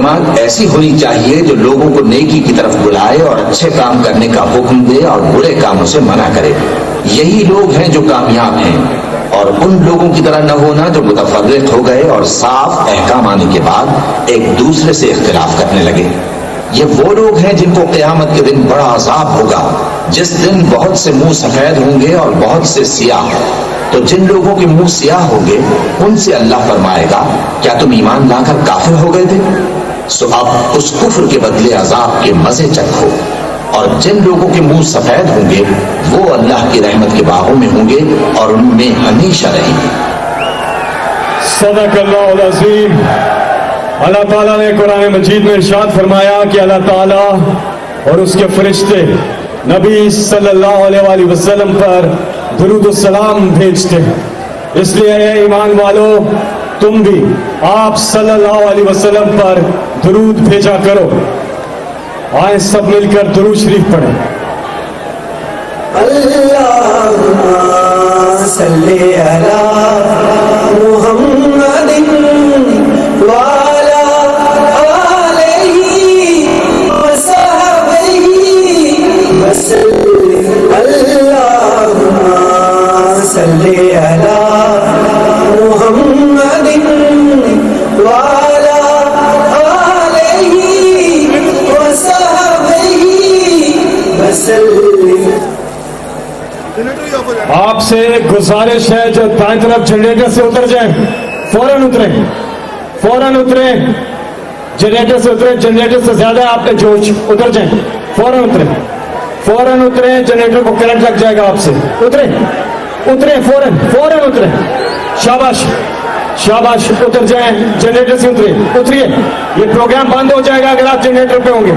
जमात ऐसी होनी चाहिए जो लोगों को नेकी की तरफ बुलाए और अच्छे काम करने का हुक्म दे और बुरे कामों से मना करे। यही लोग हैं जो कामयाब हैं। और उन लोगों की तरह न होना जो मुतफर्रिक हो गए और साफ अहकाम आने के बाद एक दूसरे से इख्तिलाफ करने लगे। ये वो लोग हैं जिनको क़यामत के दिन बड़ा अजाब होगा, जिस दिन बहुत से मुंह सफेद होंगे और बहुत से सियाह। तो जिन लोगों के मुंह सियाह होंगे उनसे अल्लाह फरमाएगा, क्या तुम ईमान लाकर काफिर हो गए थे? सो अब उस कुफ्र के बदले अजाब के मजे चखो। और जिन लोगों के मुंह सफेद होंगे वो अल्लाह की रहमत के बागों में होंगे और उनमें हमेशा रहेंगे। सदक़ल्लाहुल अज़ीम। अल्लाह ताला ने कुरान मजीद में इरशाद फरमाया कि अल्लाह ताला और उसके फरिश्ते नबी सल्लल्लाहु अलैहि वसल्लम पर दुरूद व सलाम भेजते हैं। इसलिए ईमान वालों, तुम भी आप सल्लल्लाहु अलैहि वसल्लम पर दुरूद भेजा करो। आए सब मिलकर दुरूद शरीफ पढ़ें। अल्लाहुम्मा सल्ली अला मुहम्मदिन व अला आलिही व सहबिही वसल्लिम। अल्लाहुम्मा सल्ली अला मुहम्मदिन व अला आलिही व सहबिही वसल्लिम। आपसे गुजारिश है जो दाएं तरफ जनरेटर से उतर जाएं, फौरन उतरें, फौरन उतरें, जनरेटर से उतरें। जनरेटर से ज्यादा आपने जोश, उतर जाएं, फौरन उतरें, फौरन उतरें, जनरेटर को करंट लग जाएगा आपसे। उतरें, उतरें, फौरन फौरन उतरें। शाबाश शाबाश, उतर जाएं, जनरेटर से उतरिए। ये प्रोग्राम बंद हो जाएगा अगर आप जनरेटर पे होंगे।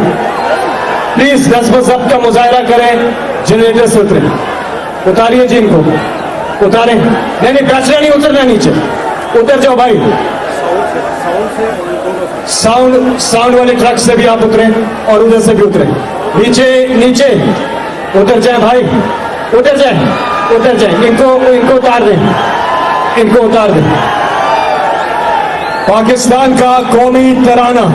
प्लीज नस्ब ज़ब्त का मुजाहरा करें, जनरेटर से उतरें। उतारिए जी इनको, उतारें। नहीं नहीं, बैठना नहीं, उतरना नीचे। उतर जाओ भाई। साउंड वाले ट्रक से भी आप उतरें और उधर से भी उतरें। नीचे नीचे उतर जाए भाई, उतर जाए, उतर जाए। इनको उतार दें, इनको उतार दें। पाकिस्तान का कौमी तराना।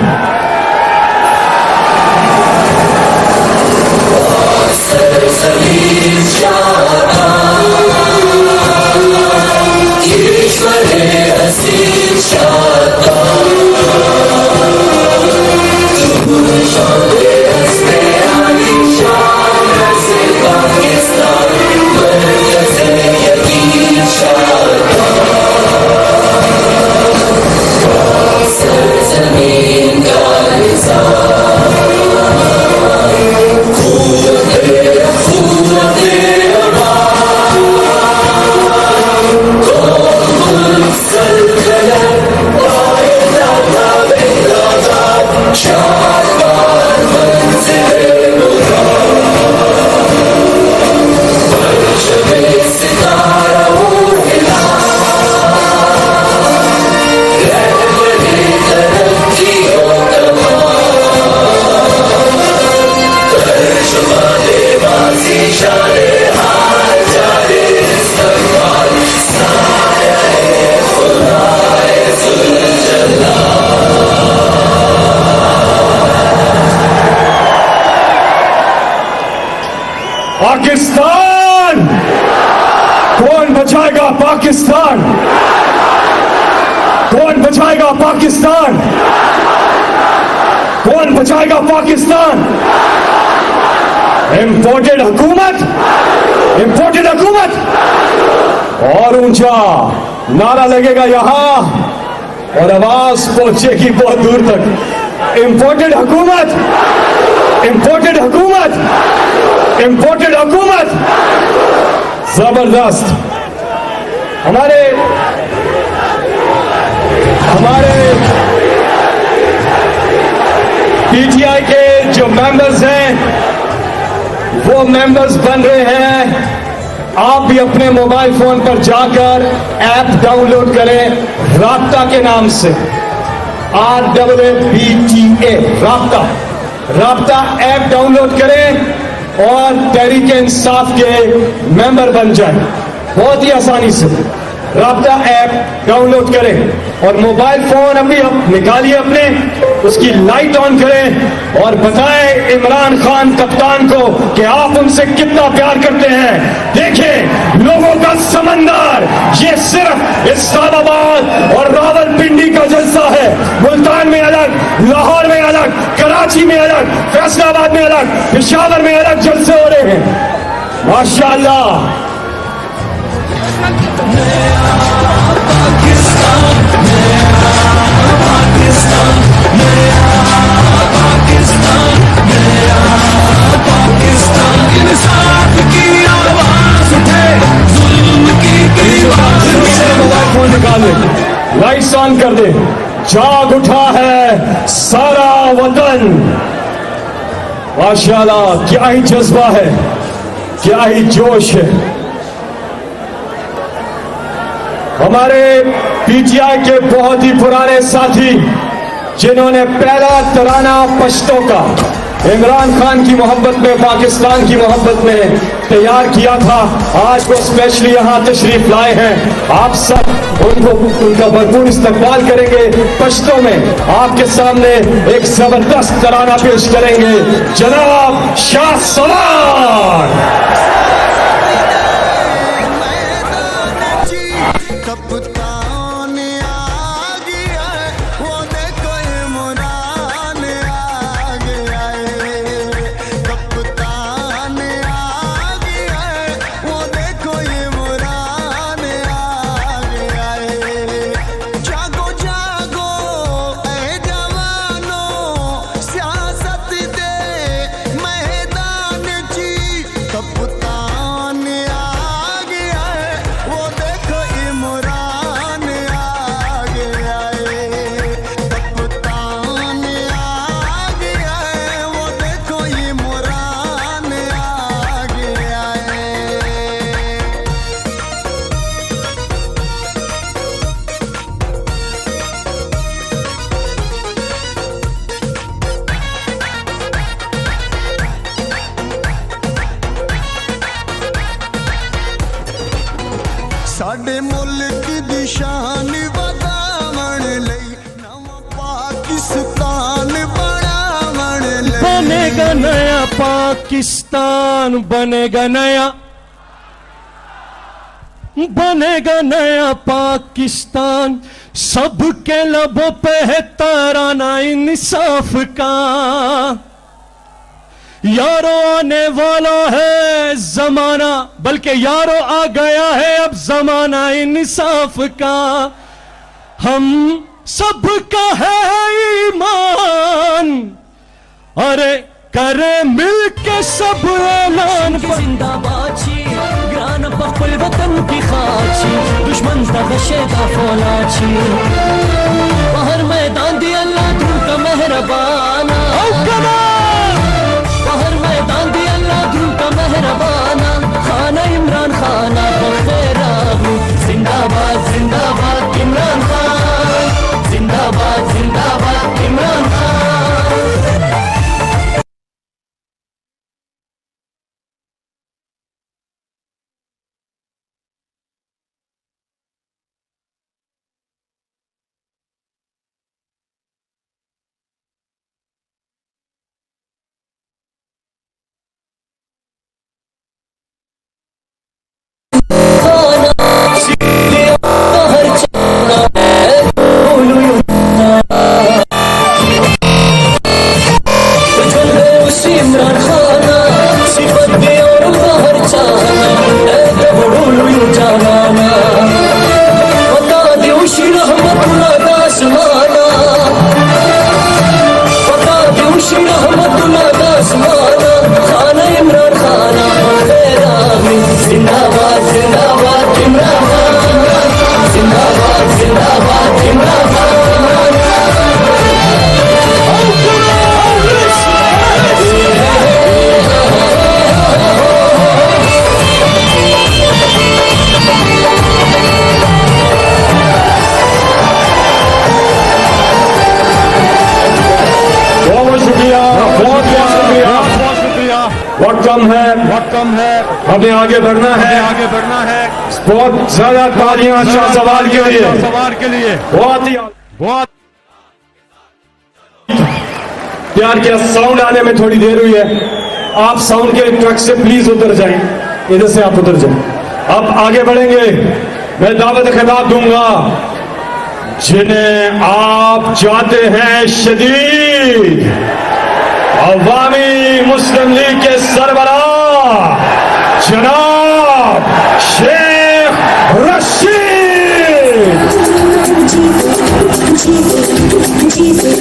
पाकिस्तान, कौन बचाएगा पाकिस्तान? कौन बचाएगा पाकिस्तान? कौन बचाएगा पाकिस्तान? इंपोर्टेड हुकूमत, इंपोर्टेड हुकूमत। और ऊंचा नारा लगेगा यहां और आवाज पहुंचेगी बहुत दूर तक। इंपोर्टेड हुकूमत, इंपोर्टेड हुकूमत, इंपोर्टेड हुकूमत। जबरदस्त। हमारे पीटीआई के जो मेंबर्स हैं वो मेंबर्स बन रहे हैं। आप भी अपने मोबाइल फोन पर जाकर ऐप डाउनलोड करें, राब्ता के नाम से, RAABTA, राब्ता। राब्ता ऐप डाउनलोड करें और तहरीक इंसाफ के मेंबर बन जाएं, बहुत ही आसानी से। राब्ता ऐप डाउनलोड करें। और मोबाइल फोन अभी निकालिए अपने, उसकी लाइट ऑन करें और बताएं इमरान खान कप्तान को कि आप उनसे कितना प्यार करते हैं। देखें लोगों का समंदर, ये सिर्फ इस्लामाबाद और रावलपिंडी का जलसा है। मुल्तान में अलग, लाहौर में अलग, कराची में अलग, फैसलाबाद में अलग, पेशावर में अलग जलसे हो रहे हैं। माशाअल्लाह। मोबाइल फोन निकाले, लाइट्स ऑन कर दे। जाग उठा है सारा वतन। माशाअल्लाह, क्या ही जज्बा है, क्या ही जोश है। हमारे पीटीआई के बहुत ही पुराने साथी जिन्होंने पहला तराना पश्तों का इमरान खान की मोहब्बत में, पाकिस्तान की मोहब्बत में तैयार किया था, आज वो स्पेशली यहाँ तशरीफ लाए हैं। आप सब उनका भरपूर इस्तकबाल करेंगे। पश्तों में आपके सामने एक जबरदस्त तराना पेश करेंगे जनाब शाह सवार। साडे मुल्क दी शान वधावण लई नवा पाकिस्तान बनावण लई बनेगा नया पाकिस्तान, बनेगा नया पाकिस्तान। सबके लबों पे है तराना इंसाफ का। यारों आने वाला है जमाना, बल्कि यारों आ गया है अब जमाना इंसाफ का। हम सबका है ईमान, अरे करे मिलके सब ऐलान। जिंदाबाद ग्रान पखल वतन की खाची, दुश्मन तगशे का फौलाची। हर मैदान दी अल्लाह धूम का मेहरबाना, हर मैदान दी अल्लाह धूम का मेहरबाना। खाना इमरान खाना बखेरा, जिंदाबाद जिंदाबाद इमरान खान, जिंदाबाद जिंदाबाद इमरान खान। वक्त कम है, हमें आगे बढ़ना है। बहुत ज्यादा तालियां शाह सवाल के लिए, बहुत ही बहुत प्यार किया। साउंड आने में थोड़ी देर हुई है, आप साउंड के ट्रक से प्लीज उतर जाएं, इधर से आप उतर जाएं। अब आगे बढ़ेंगे, मैं दावत खिताब दूंगा जिन्हें आप चाहते हैं शदीद अवामी मुस्लिम लीग के सरबराह जनाब शेख रशीद।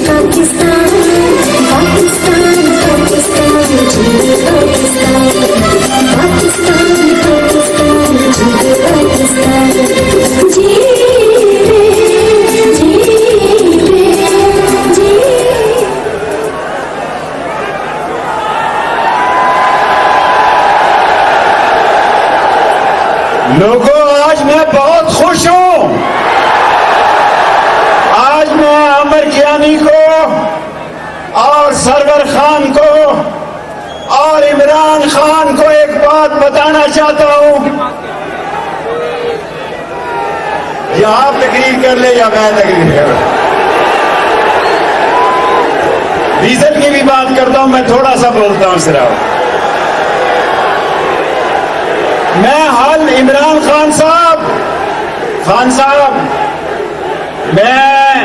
पाकिस्तान पाकिस्तान पाकिस्तान जीते पाकिस्तान पाकिस्तान पाकिस्तान जीते पाकिस्तान जीते जीते जीते। लोगों, आज मैं बहुत खुश हूं। आज मैं आमिर कियानी को और सरवर खान को और इमरान खान को एक बात बताना चाहता हूं। या आप तकरीर कर ले या मैं तकरीर कर। डीजल की भी बात करता हूं, मैं थोड़ा सा बोलता हूं सिर्फ। मैं हाल इमरान खान साहब मैं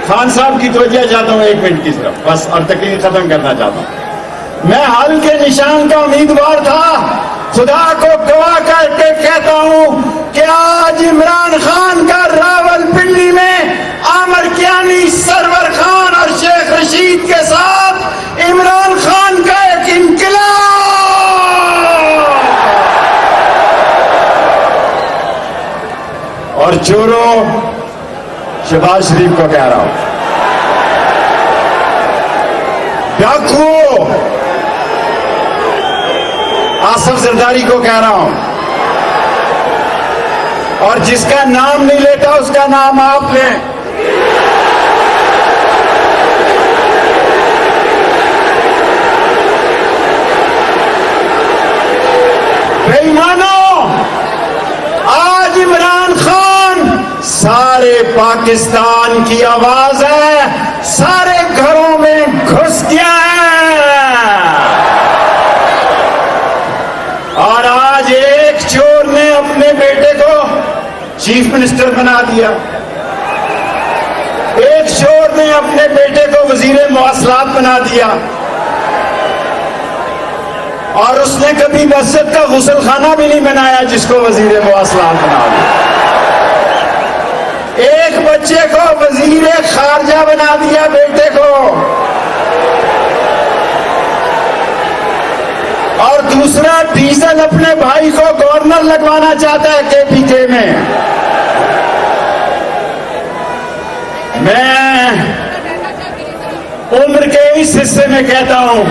खान साहब की तवज्जो चाहता हूं, एक मिनट की सिर्फ बस, और तकरीर खत्म करना चाहता हूं। मैं हाल के निशान का उम्मीदवार था, खुदा को गवाह करके कहता हूं कि आज इमरान खान का रावलपिंडी में आमिर कियानी, सरवर खान और शेख रशीद के साथ इमरान खान का एक इनकलाब। और चोरों, शहबाज शरीफ को कह रहा हूं, डाकुओं, आसिफ जरदारी को कह रहा हूं, और जिसका नाम नहीं लेता उसका नाम आप लें। बेईमानों, आज इमरान खान सारे पाकिस्तान की आवाज है, सारे घरों में घुस गया है। और आज एक चोर ने अपने बेटे को चीफ मिनिस्टर बना दिया, एक चोर ने अपने बेटे को वजीर मवासलात बना दिया, और उसने कभी मस्जिद का गुसल खाना भी नहीं बनाया जिसको वजीर मवासलात बना दिया। एक बच्चे को वजीर खारजा बना दिया, बेटे को, और दूसरा डीजल अपने भाई को गवर्नर लगवाना चाहता है केपीके में। मैं उम्र के इस हिस्से में कहता हूं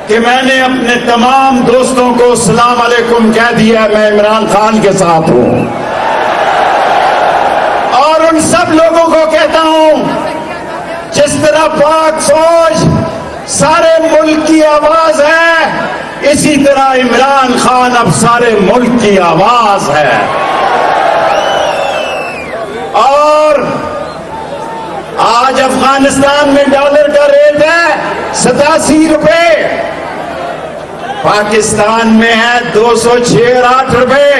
कि मैंने अपने तमाम दोस्तों को सलाम अलैकुम कह दिया, मैं इमरान खान के साथ हूं। और उन सब लोगों को कहता हूं, जिस तरह पाक फौज सारे मुल्क की आवाज है, इसी तरह इमरान खान अब सारे मुल्क की आवाज है। और आज अफगानिस्तान में डॉलर का रेट है 87 रुपए, पाकिस्तान में है 206 रुपए।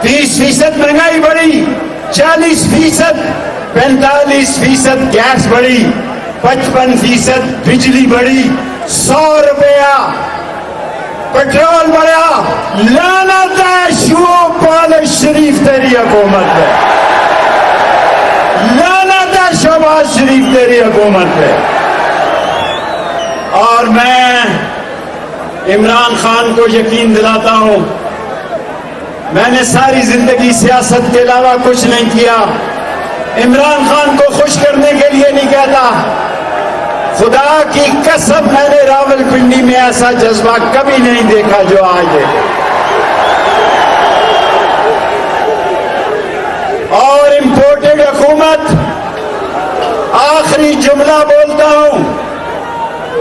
30% महंगाई बढ़ी, 40%, 45% गैस बढ़ी, 55% बिजली बढ़ी, 100 रुपया पेट्रोल बढ़ा। लानत है शहबाज शरीफ तेरी हुकूमत पे, लानत है शहबाज शरीफ तेरी हुकूमत पे। और मैं इमरान खान को यकीन दिलाता हूं, मैंने सारी जिंदगी सियासत के अलावा कुछ नहीं किया। इमरान खान को खुश करने के लिए नहीं कहता, खुदा की कसम मैंने रावलपिंडी में ऐसा जज्बा कभी नहीं देखा जो आज देखा। और इंपोर्टेड हुकूमत, आखिरी जुमला बोलता हूं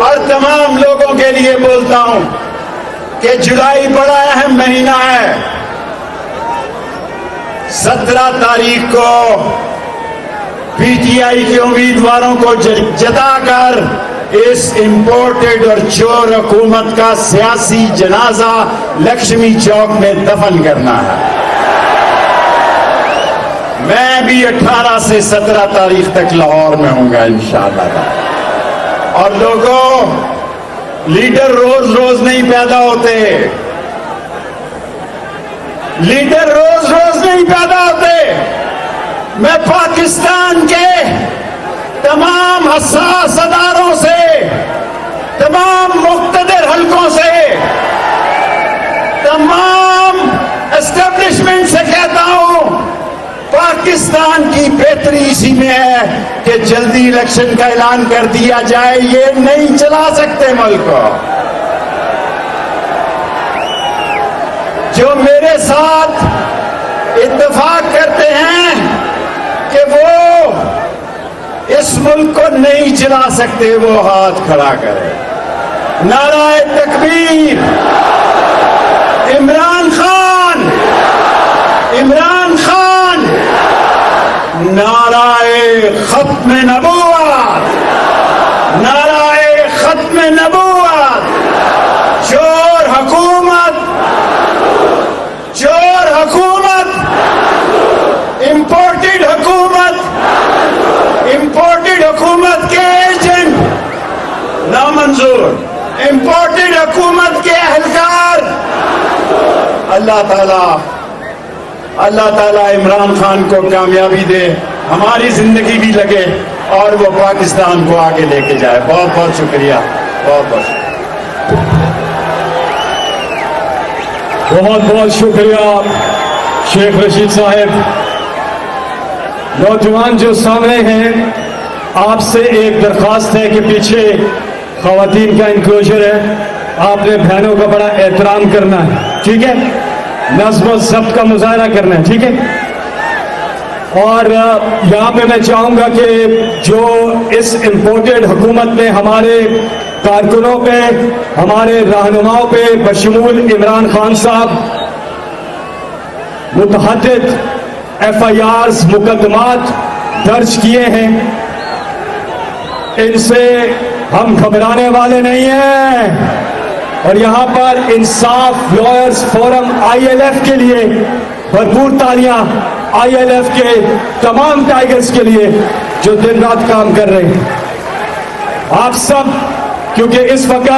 और तमाम लोगों के लिए बोलता हूं, कि जुलाई बड़ा अहम महीना है। 17 तारीख को पीटीआई के उम्मीदवारों को जताकर इस इंपोर्टेड और चोर हुकूमत का सियासी जनाजा लक्ष्मी चौक में दफन करना है। मैं भी 18 से 17 तारीख तक लाहौर में हूंगा इंशाअल्लाह। और लोगों, लीडर रोज रोज नहीं पैदा होते, लीडर रोज रोज नहीं पैदा होते। मैं पाकिस्तान के तमाम हसास अदारों से, तमाम मुक्तदर हलकों से, तमाम एस्टेब्लिशमेंट से कहता हूं, पाकिस्तान की बेहतरी इसी में है कि जल्दी इलेक्शन का ऐलान कर दिया जाए। ये नहीं चला सकते मुल्क को। जो मेरे साथ इत्तेफाक करते हैं कि वो इस मुल्क को नहीं चला सकते, वो हाथ खड़ा करे। नाराए तकबीर, इमरान खान, इमरान खान, नाराए खत्म नबूवत, नाराए खत्म नबूवत। चोर हुकूमत, चोर हुकूमत, इंपोर्टेड हुकूमत, इंपोर्टेड हुकूमत के एजेंट नामंजूर, इंपोर्टेड हुकूमत के अहलकार। अल्लाह ताला इमरान खान को कामयाबी दे, हमारी जिंदगी भी लगे और वो पाकिस्तान को आगे लेके जाए। बहुत बहुत शुक्रिया, बहुत बहुत बहुत बहुत शुक्रिया शेख रशीद साहब। नौजवान जो सामने हैं, आपसे एक दरख्वास्त है कि पीछे खवातीन का इंक्लोजर है, आपने बहनों का बड़ा एहतराम करना है, ठीक है? नज़्म और ज़ब्त का मुजाहरा करना है, ठीक है? और यहाँ पे मैं चाहूँगा कि जो इस इम्पोर्टेड हुकूमत में हमारे कारकुनों पे, हमारे रहनुमाओं पे बशमूल इमरान खान साहब मुतहद्दिद FIRs मुकदमात दर्ज किए हैं, इनसे हम घबराने वाले नहीं हैं। और यहाँ पर इंसाफ लॉयर्स फोरम ILF के लिए भरपूर तालियां, ILF के तमाम टाइगर्स के लिए जो दिन रात काम कर रहे हैं। आप सब, क्योंकि इस वक्त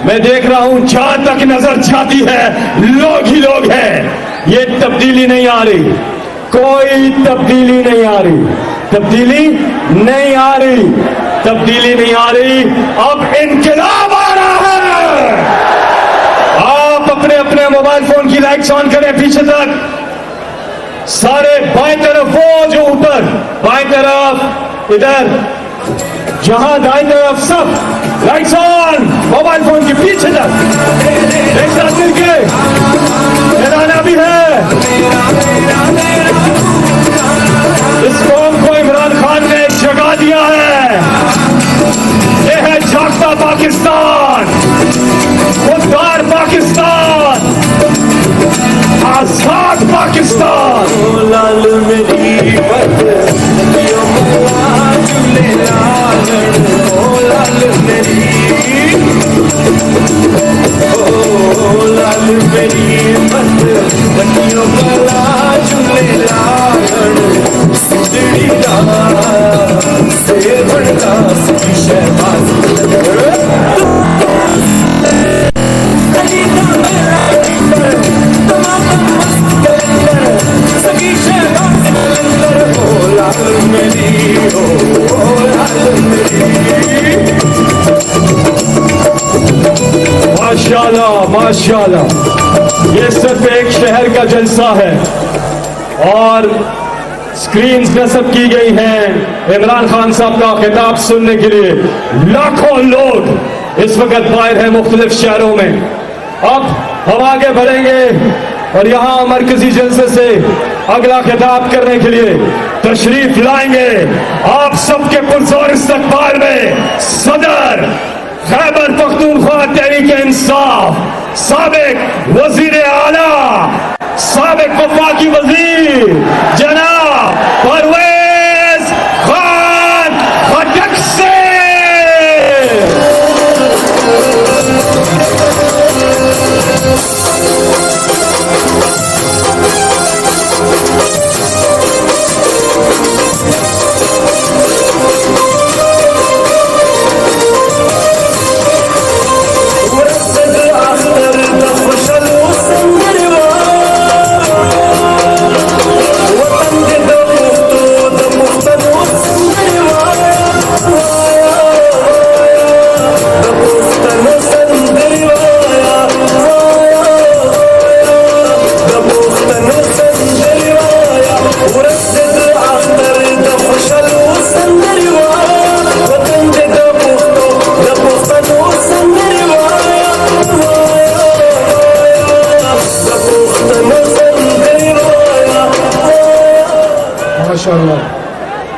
मैं देख रहा हूं जहां तक नजर जाती है लोग ही लोग हैं, ये तब्दीली नहीं आ रही, कोई तब्दीली नहीं आ रही, तब्दीली नहीं आ रही, तब्दीली नहीं आ रही। अब इनकलाब आ रहा है। आप अपने अपने मोबाइल फोन की लाइट्स ऑन करें पीछे तक, सारे बाएं तरफ, वो जो ऊपर बाएं तरफ, इधर जहां दाएं तरफ, सब लाइट्स ऑन, मोबाइल फोन के पीछे तक एक साथ मिलके ऐलान भी है। इस कौम को इमरान खान ने जगा दिया है। ये है जागता पाकिस्तान, खुददार पाकिस्तान, आजाद पाकिस्तान। लाल मेरी लाल मेरी, लाल मेरी बतियों का झूले लाल, सुधड़ी से बड़का शहबाज। माशाल्लाह माशाल्लाह, ये सिर्फ एक शहर का जलसा है और स्क्रीन नस्ब की गई हैं इमरान खान साहब का खिताब सुनने के लिए। लाखों लोग इस वक्त बाहर हैं मुख्तलिफ शहरों में। अब हम आगे बढ़ेंगे और यहाँ मरकजी जलसे से अगला खिताब करने के लिए तशरीफ लाएंगे आप सबके पुरजोर इस्तकबाल में सदर खैबर पख्तूनख्वा तहरीक इंसाफ साबिक वजीर आला, साबिक वफाकी वजीर जनाब परवेज खान खटक से।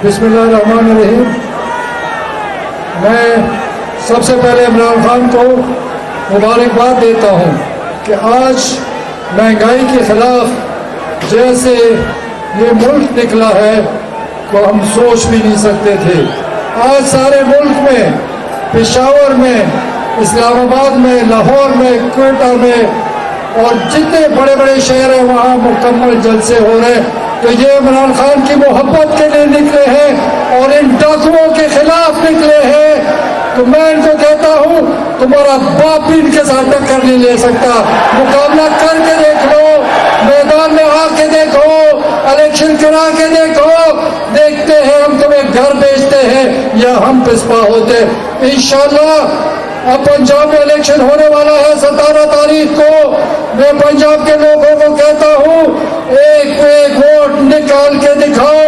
बिस्मिल्लाहिर्रहमानिर्रहीम। मैं सबसे पहले इमरान खान को मुबारकबाद देता हूँ कि आज महंगाई के खिलाफ जैसे ये मुल्क निकला है तो हम सोच भी नहीं सकते थे। आज सारे मुल्क में, पेशावर में, इस्लामाबाद में, लाहौर में, क्वेटा में और जितने बड़े बड़े शहर हैं वहाँ मुकम्मल जलसे हो रहे हैं। तो ये इमरान खान की मोहब्बत के लिए निकले हैं और इन डाकुओं के खिलाफ निकले हैं। तो मैं इनको कहता हूँ तुम्हारा बाप भी इनके साथ टक्कर नहीं ले सकता। मुकाबला करके देख लो, मैदान में आके देखो, इलेक्शन करा के देखो, देखते हैं हम तुम्हें घर बेचते हैं या हम पिस्पा होते। इंशाल्लाह अब पंजाब में इलेक्शन होने वाला है 17 तारीख को। मैं पंजाब के लोगों को कहता हूँ एक एक वोट निकाल के दिखाओ,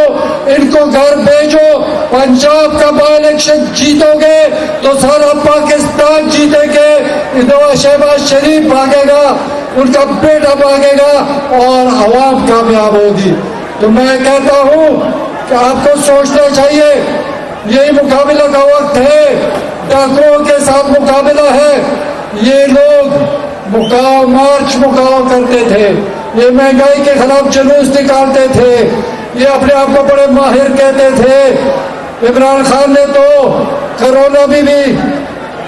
इनको घर भेजो। पंजाब का बाई इलेक्शन जीतोगे तो सारा पाकिस्तान जीतेंगे। नवाज शहबाज शरीफ भागेगा, उनका बेटा भागेगा और आवाम कामयाब होगी। तो मैं कहता हूँ कि आपको सोचना चाहिए, यही मुकाबला का वक्त है, डाकुओं के साथ मुकाबला है। ये लोग मार्च मुकाव करते थे, ये महंगाई के खिलाफ जुलूस निकालते थे, ये अपने आप को बड़े माहिर कहते थे। इमरान खान ने तो कोरोना में भी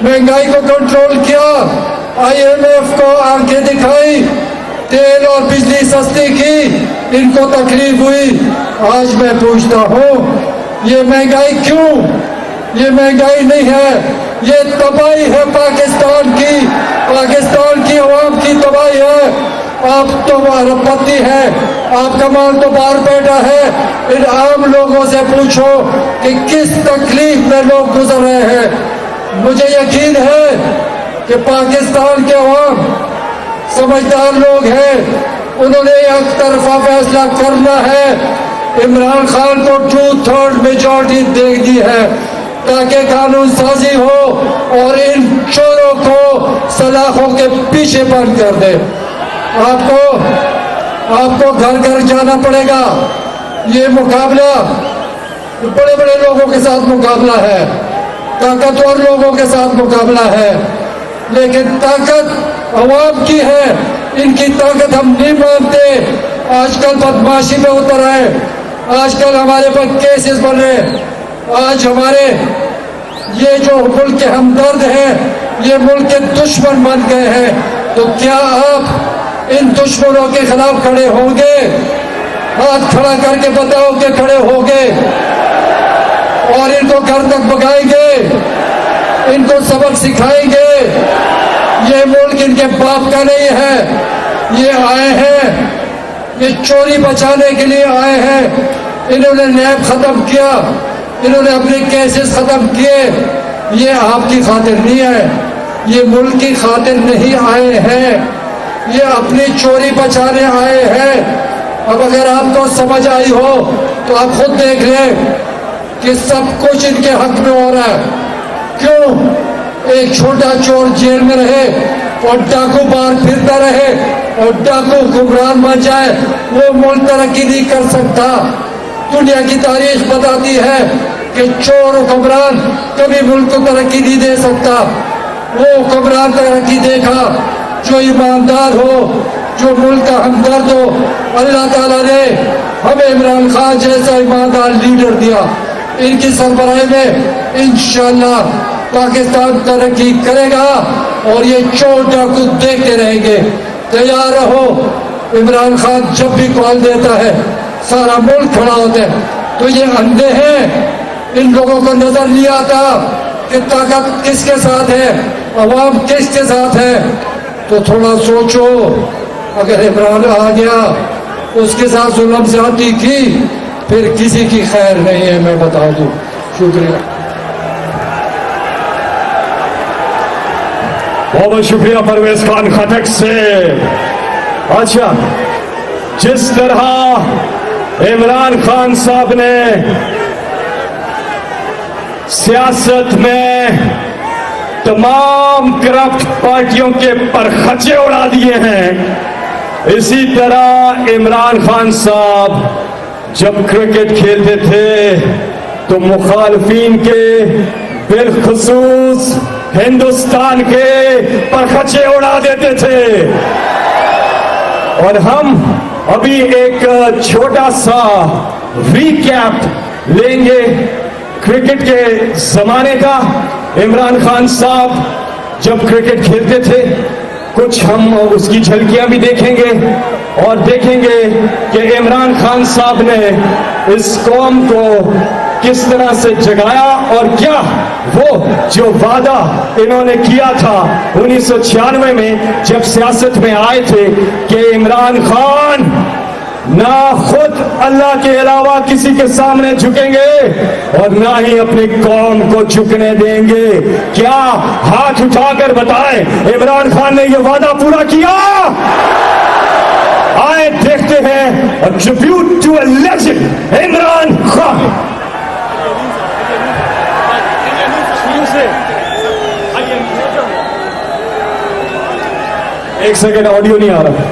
महंगाई को कंट्रोल किया, IMF को आंखें दिखाई, तेल और बिजली सस्ती की, इनको तकलीफ हुई। आज मैं पूछता हूँ ये महंगाई क्यों? ये महंगाई नहीं है, ये तबाही है पाकिस्तान की अवाम की तबाही है। आप तो अरबपति है, आपका माल तो बाहर बैठा है। इन आम लोगों से पूछो कि किस तकलीफ में लोग गुजर रहे हैं। मुझे यकीन है कि पाकिस्तान के अवाम समझदार लोग हैं, उन्होंने एक तरफा फैसला करना है। इमरान खान को 2/3 मेजॉरिटी दे दी है ताकि कानून साजी हो और इन चोरों को सलाखों के पीछे बंद कर दे। आपको घर घर जाना पड़ेगा। ये मुकाबला बड़े बड़े लोगों के साथ मुकाबला है, ताकतवर लोगों के साथ मुकाबला है, लेकिन ताकत अवाम की है। इनकी ताकत हम नहीं मानते। आजकल बदमाशी में उतर आए, आजकल हमारे पर केसेस बन रहे। आज हमारे ये जो मुल्क के हमदर्द हैं, ये मुल्क के दुश्मन बन गए हैं। तो क्या आप इन दुश्मनों के खिलाफ खड़े होंगे? हाथ खड़ा करके बताओ कि खड़े होंगे और इनको घर तक भगाएंगे, इनको सबक सिखाएंगे। ये मुल्क इनके बाप का नहीं है, ये आए हैं, ये चोरी बचाने के लिए आए हैं। इन्होंने नैब खत्म किया, इन्होंने अपने केसेस खत्म किए। ये आपकी खातिर नहीं है, ये मुल्क की खातिर नहीं आए हैं, ये अपनी चोरी बचाने आए हैं। अब अगर आपको समझ आई हो तो आप खुद देख लें कि सब कुछ इनके हक में हो रहा है। क्यों? एक छोटा चोर जेल में रहे और डाकू बाहर फिरता रहे और डाकू हुक्मरान बन जाए, वो मुल्क तरक्की नहीं कर सकता। दुनिया की तारीख बताती है कि चोर हुक्मरान कभी मुल्क को तरक्की नहीं दे सकता। वो हुक्मरान तरक्की देखा जो ईमानदार हो, जो मुल्क का हमदर्द हो। अल्लाह ताला ने हमें इमरान खान जैसा ईमानदार लीडर दिया। इनकी सरबराही में इंशाअल्लाह पाकिस्तान तरक्की करेगा और ये चोर डाकू देखते रहेंगे। तैयार रहो। इमरान खान जब भी कॉल देता है सारा मुल्क खड़ा होता है। तो ये अंधे हैं, इन लोगों को नजर नहीं आता कि ताकत किसके साथ है, अवाम किसके साथ है। तो थोड़ा सोचो, अगर इमरान आ गया उसके साथ जुल्म ज्यादती की फिर किसी की खैर नहीं है, मैं बता दूं। शुक्रिया। बहुत बहुत शुक्रिया परवेज खान खटक से। अच्छा, जिस तरह इमरान खान साहब ने सियासत में तमाम करप्ट पार्टियों के परखचे उड़ा दिए हैं, इसी तरह इमरान खान साहब जब क्रिकेट खेलते थे तो मुखालफीन के बिलखुसूस हिंदुस्तान के परखचे उड़ा देते थे। और हम अभी एक छोटा सा रिकैप लेंगे क्रिकेट के जमाने का। इमरान खान साहब जब क्रिकेट खेलते थे कुछ हम उसकी झलकियां भी देखेंगे और देखेंगे कि इमरान खान साहब ने इस कौम को किस तरह से जगाया और क्या वो जो वादा इन्होंने किया था 1996 में जब सियासत में आए थे कि इमरान खान ना खुद अल्लाह के अलावा किसी के सामने झुकेंगे और ना ही अपनी कौम को झुकने देंगे। क्या हाथ उठाकर बताएं इमरान खान ने यह वादा पूरा किया? आए देखते हैं a tribute to a legend Imran Khan. एक सेकंड, ऑडियो नहीं आ रहा,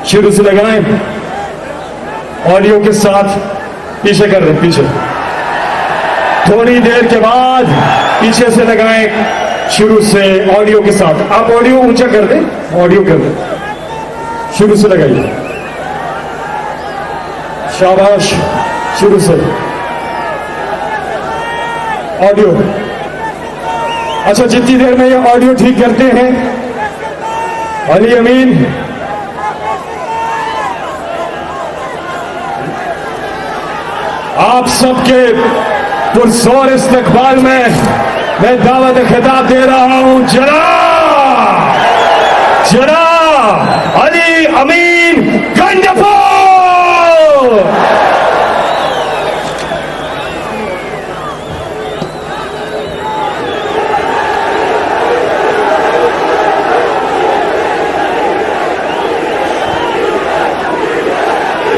शुरू से लगाएं। ऑडियो के साथ पीछे कर रहे, पीछे थोड़ी देर के बाद पीछे से लगाएं, शुरू से ऑडियो के साथ। आप ऑडियो ऊंचा कर दें, ऑडियो कर दें, शुरू से लगाइए। शाबाश, शुरू से ऑडियो। अच्छा, जितनी देर में ये ऑडियो ठीक करते हैं, अली अमीन आप सबके पुरजोर इस्तकबाल में मैं दावत खिताब दे रहा हूं। जरा अली अमीन गंडफो।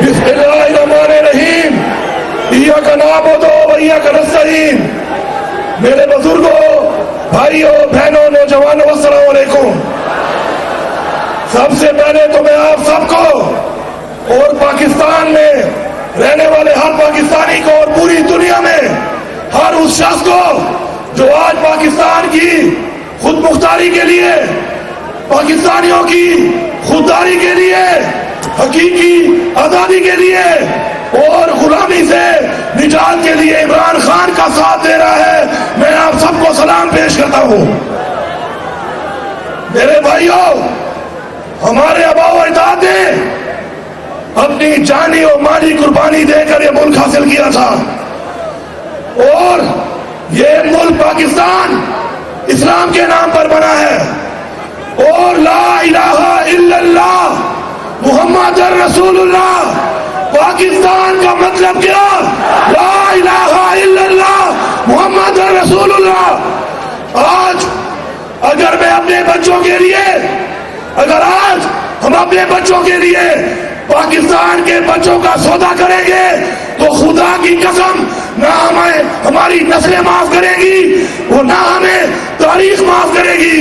बिस्मिल्लाहिर्रहमानिर्रहीम। इया का नाम हो दो भैया का नस्तईन। मेरे बुजुर्गों, भाइयों, बहनों, नौजवानों, अस्सलाम वालेकुम। सबसे पहले तो मैं आप सबको और पाकिस्तान में रहने वाले हर पाकिस्तानी को और पूरी दुनिया में हर उस शख्स को जो आज पाकिस्तान की खुद मुख्तारी के लिए, पाकिस्तानियों की खुददारी के लिए, हकीकी आजादी के लिए और गुलामी से निजात के लिए इमरान खान का साथ दे रहा है, मैं आप सबको सलाम पेश करता हूं। मेरे भाइयों, हमारे आबा व अजदाद ने अपनी जानी और माली कुर्बानी देकर यह मुल्क हासिल किया था और ये मुल्क पाकिस्तान इस्लाम के नाम पर बना है। और ला इलाहा इल्लल्लाह मुहम्मद रसूलुल्लाह, पाकिस्तान का मतलब क्या? ला इलाहा इल्लल्लाह मुहम्मद रसूलुल्लाह। आज अगर मैं अपने बच्चों के लिए, अगर आज हम अपने बच्चों के लिए पाकिस्तान के बच्चों का सौदा करेंगे तो खुदा की कसम ना हमें हमारी नस्लें माफ करेगी और ना हमें तारीख माफ करेगी।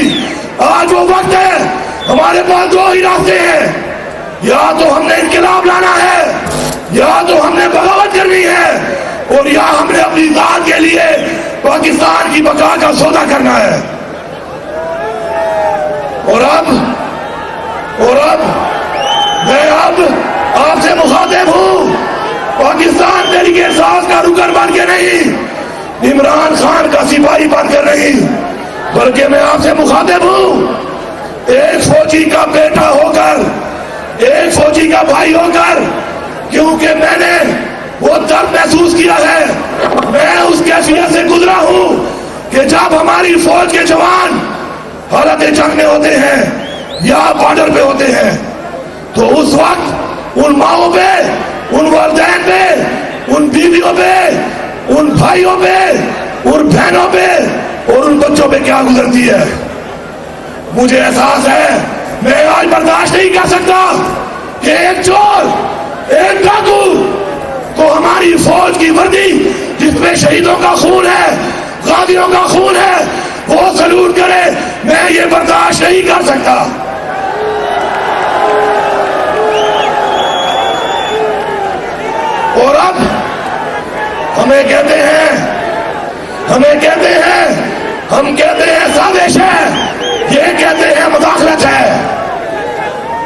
आज वो वक्त है, हमारे पास दो ही रास्ते हैं, या तो हमने इनकलाब लाना है या तो हमने बगावत करनी है और या हमने अपनी जात के लिए पाकिस्तान की बका का सौदा करना है। और अब और अब मैं आपसे मुखातिब हूं। पाकिस्तान तहरीके इंसाफ का रुकन बन के नहीं, इमरान खान का सिपाही बनकर नहीं, बल्कि मैं आपसे मुखातिब हूं एक फौजी का बेटा होकर, एक फौजी का भाई होकर, क्योंकि मैंने वो दर्द महसूस किया है। मैं उस कैफियत से गुजरा हूं कि जब हमारी फौज के जवान हालत जंग में होते हैं या बॉर्डर पे होते हैं, तो उस वक्त उन माओं पे, उन वालिदैन पे, उन बीवियों पे, उन भाइयों पे, उन बहनों पे और उन बच्चों पे क्या गुजरती है। मुझे एहसास है, मैं आज बर्दाश्त नहीं कर सकता कि एक चोर, एक डाकू को हमारी फौज की वर्दी जिसमें शहीदों का खून है, गाजियों का खून है, वो सलूट करे। मैं ये बर्दाश्त नहीं कर सकता। और अब हमें कहते हैं हम कहते हैं साजिश है, ये कहते हैं मुदाखलत है।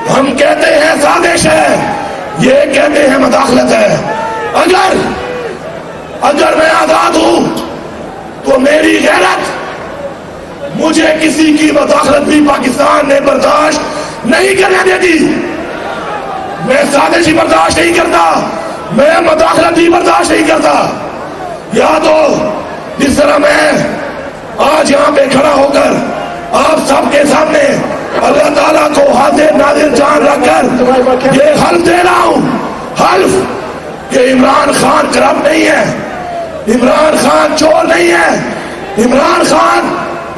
हम कहते हैं साजिश है, ये कहते हैं मुदाखलत है। अगर मैं आजाद हूं तो मेरी गैरत मुझे किसी की मुदाखलत भी पाकिस्तान ने बर्दाश्त नहीं करने देती। मैं साजिश ही बर्दाश्त नहीं करता, मैं मुदाखलत ही बर्दाश्त नहीं करता। या तो जिस तरह मैं आज यहाँ पे खड़ा होकर आप सबके सामने अल्लाह ताला को हाजिर नाजिर जान रखकर ये हल्फ दे रहा हूं, हल्फ कि इमरान खान करप्ट नहीं है, इमरान खान चोर नहीं है, इमरान खान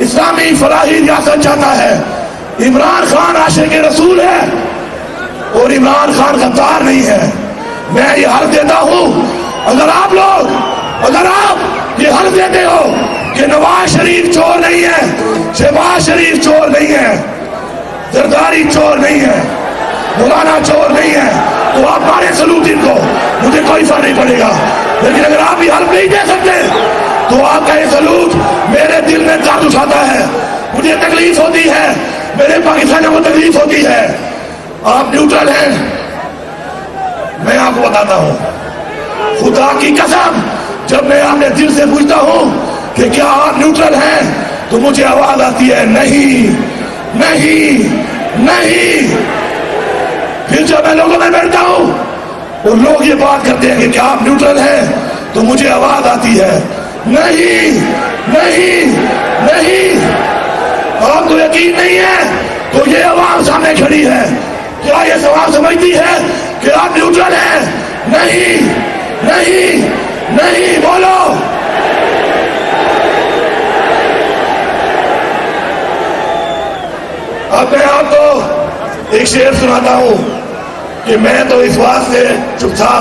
इस्लामी फलाही रियासत चाहता है, इमरान खान आशिक रसूल है और इमरान खान गद्दार नहीं है। मैं ये हल्फ देता हूं, अगर आप ये हल्फ देते हो कि नवाज शरीफ चोर नहीं है, शहबाज शरीफ चोर नहीं है, जरदारी चोर नहीं है, मौलाना चोर नहीं है, तो आप मारे सलूट इनको, मुझे कोई फर्क नहीं पड़ेगा। लेकिन अगर आप ये हल्फ नहीं दे सकते तो आपका ये सलूट मेरे दिल में दर्द उठाता है, मुझे तकलीफ होती है, मेरे पाकिस्तानियों को तकलीफ होती है। आप न्यूट्रल हैं, मैं आपको बताता हूं, खुदा की कसम, जब मैं अपने दिल से पूछता हूं कि क्या आप न्यूट्रल हैं, तो मुझे आवाज आती है नहीं नहीं नहीं। फिर जब मैं लोगों में बैठता हूं और लोग ये बात करते हैं कि क्या आप न्यूट्रल हैं, तो मुझे आवाज आती है नहीं नहीं नहीं। आपको यकीन नहीं है तो ये आवाज सामने खड़ी है, क्या ये सवाल समझती है कि आप न्यूट्रल हैं? नहीं नहीं नहीं, बोलो। अब मैं आपको एक शेर सुनाता हूं कि मैं तो इस बात से चुप था,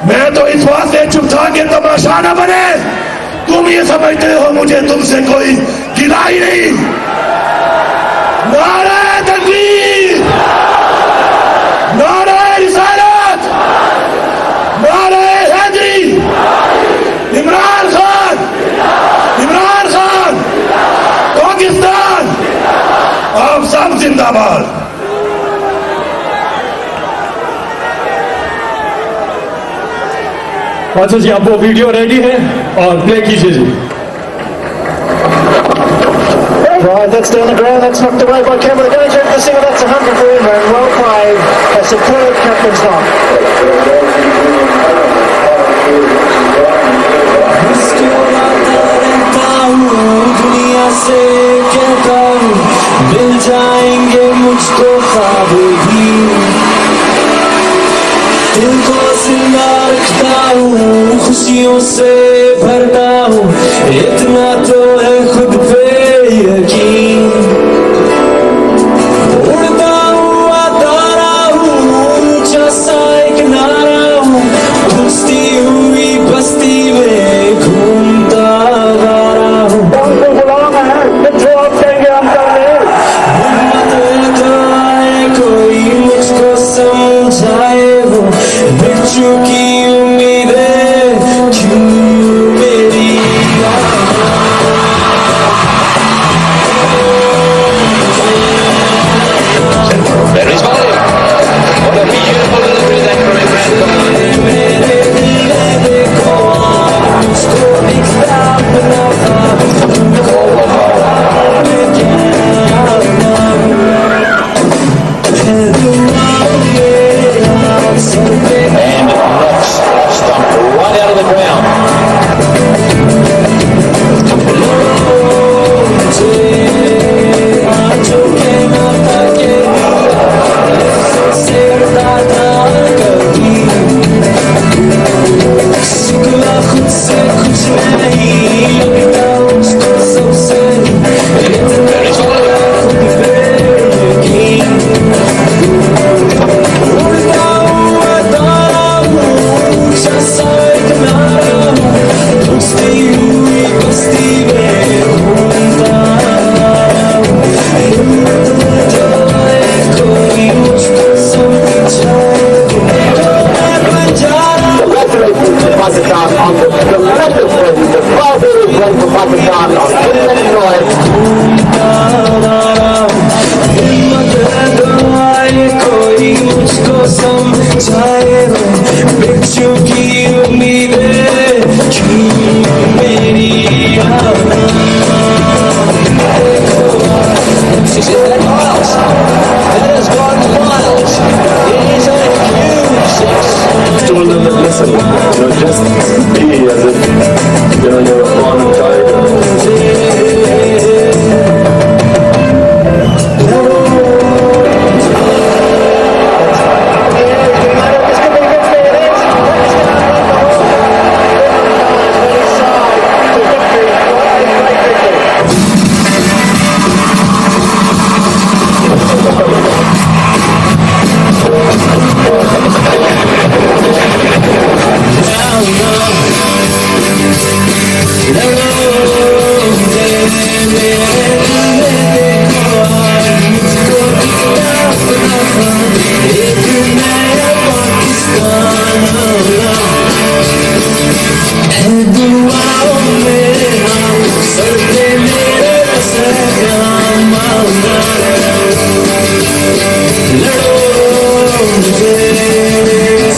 मैं तो इस बात से चुप था कि तमाशा न बने। तुम ये समझते हो मुझे तुमसे कोई गिला ही नहीं। नारे तकबीर, नारे रिसालत, नारे हैदरी, इमरान खान, पाकिस्तान, आप सब जिंदाबाद। अच्छा जी, अब वो वीडियो रेडी है और प्ले कीजिए जी। Right, that's down the ground, that's knocked away by Cameron. They're going to check the single, that's 100 for Imran. Well played, a superb captain's knock. दुनिया से कहता हूँ मिल जाएंगे मुझको ख्वाब भी, दिल को जिंदा रखता हूँ, खुशियों से भरता हूँ, इतना तो है खुद पे यकीन। उड़ता हूँ आता रहा हूँ, ऊंचा सा एक नारा हूँ, घुसती हुई बस्ती में घूमता गा रहा हूँ। कोई मुझको समझाए वो मिट चुकी उम्मीदें क्यों मेरी told them that listen, just be as if you're a born tiger.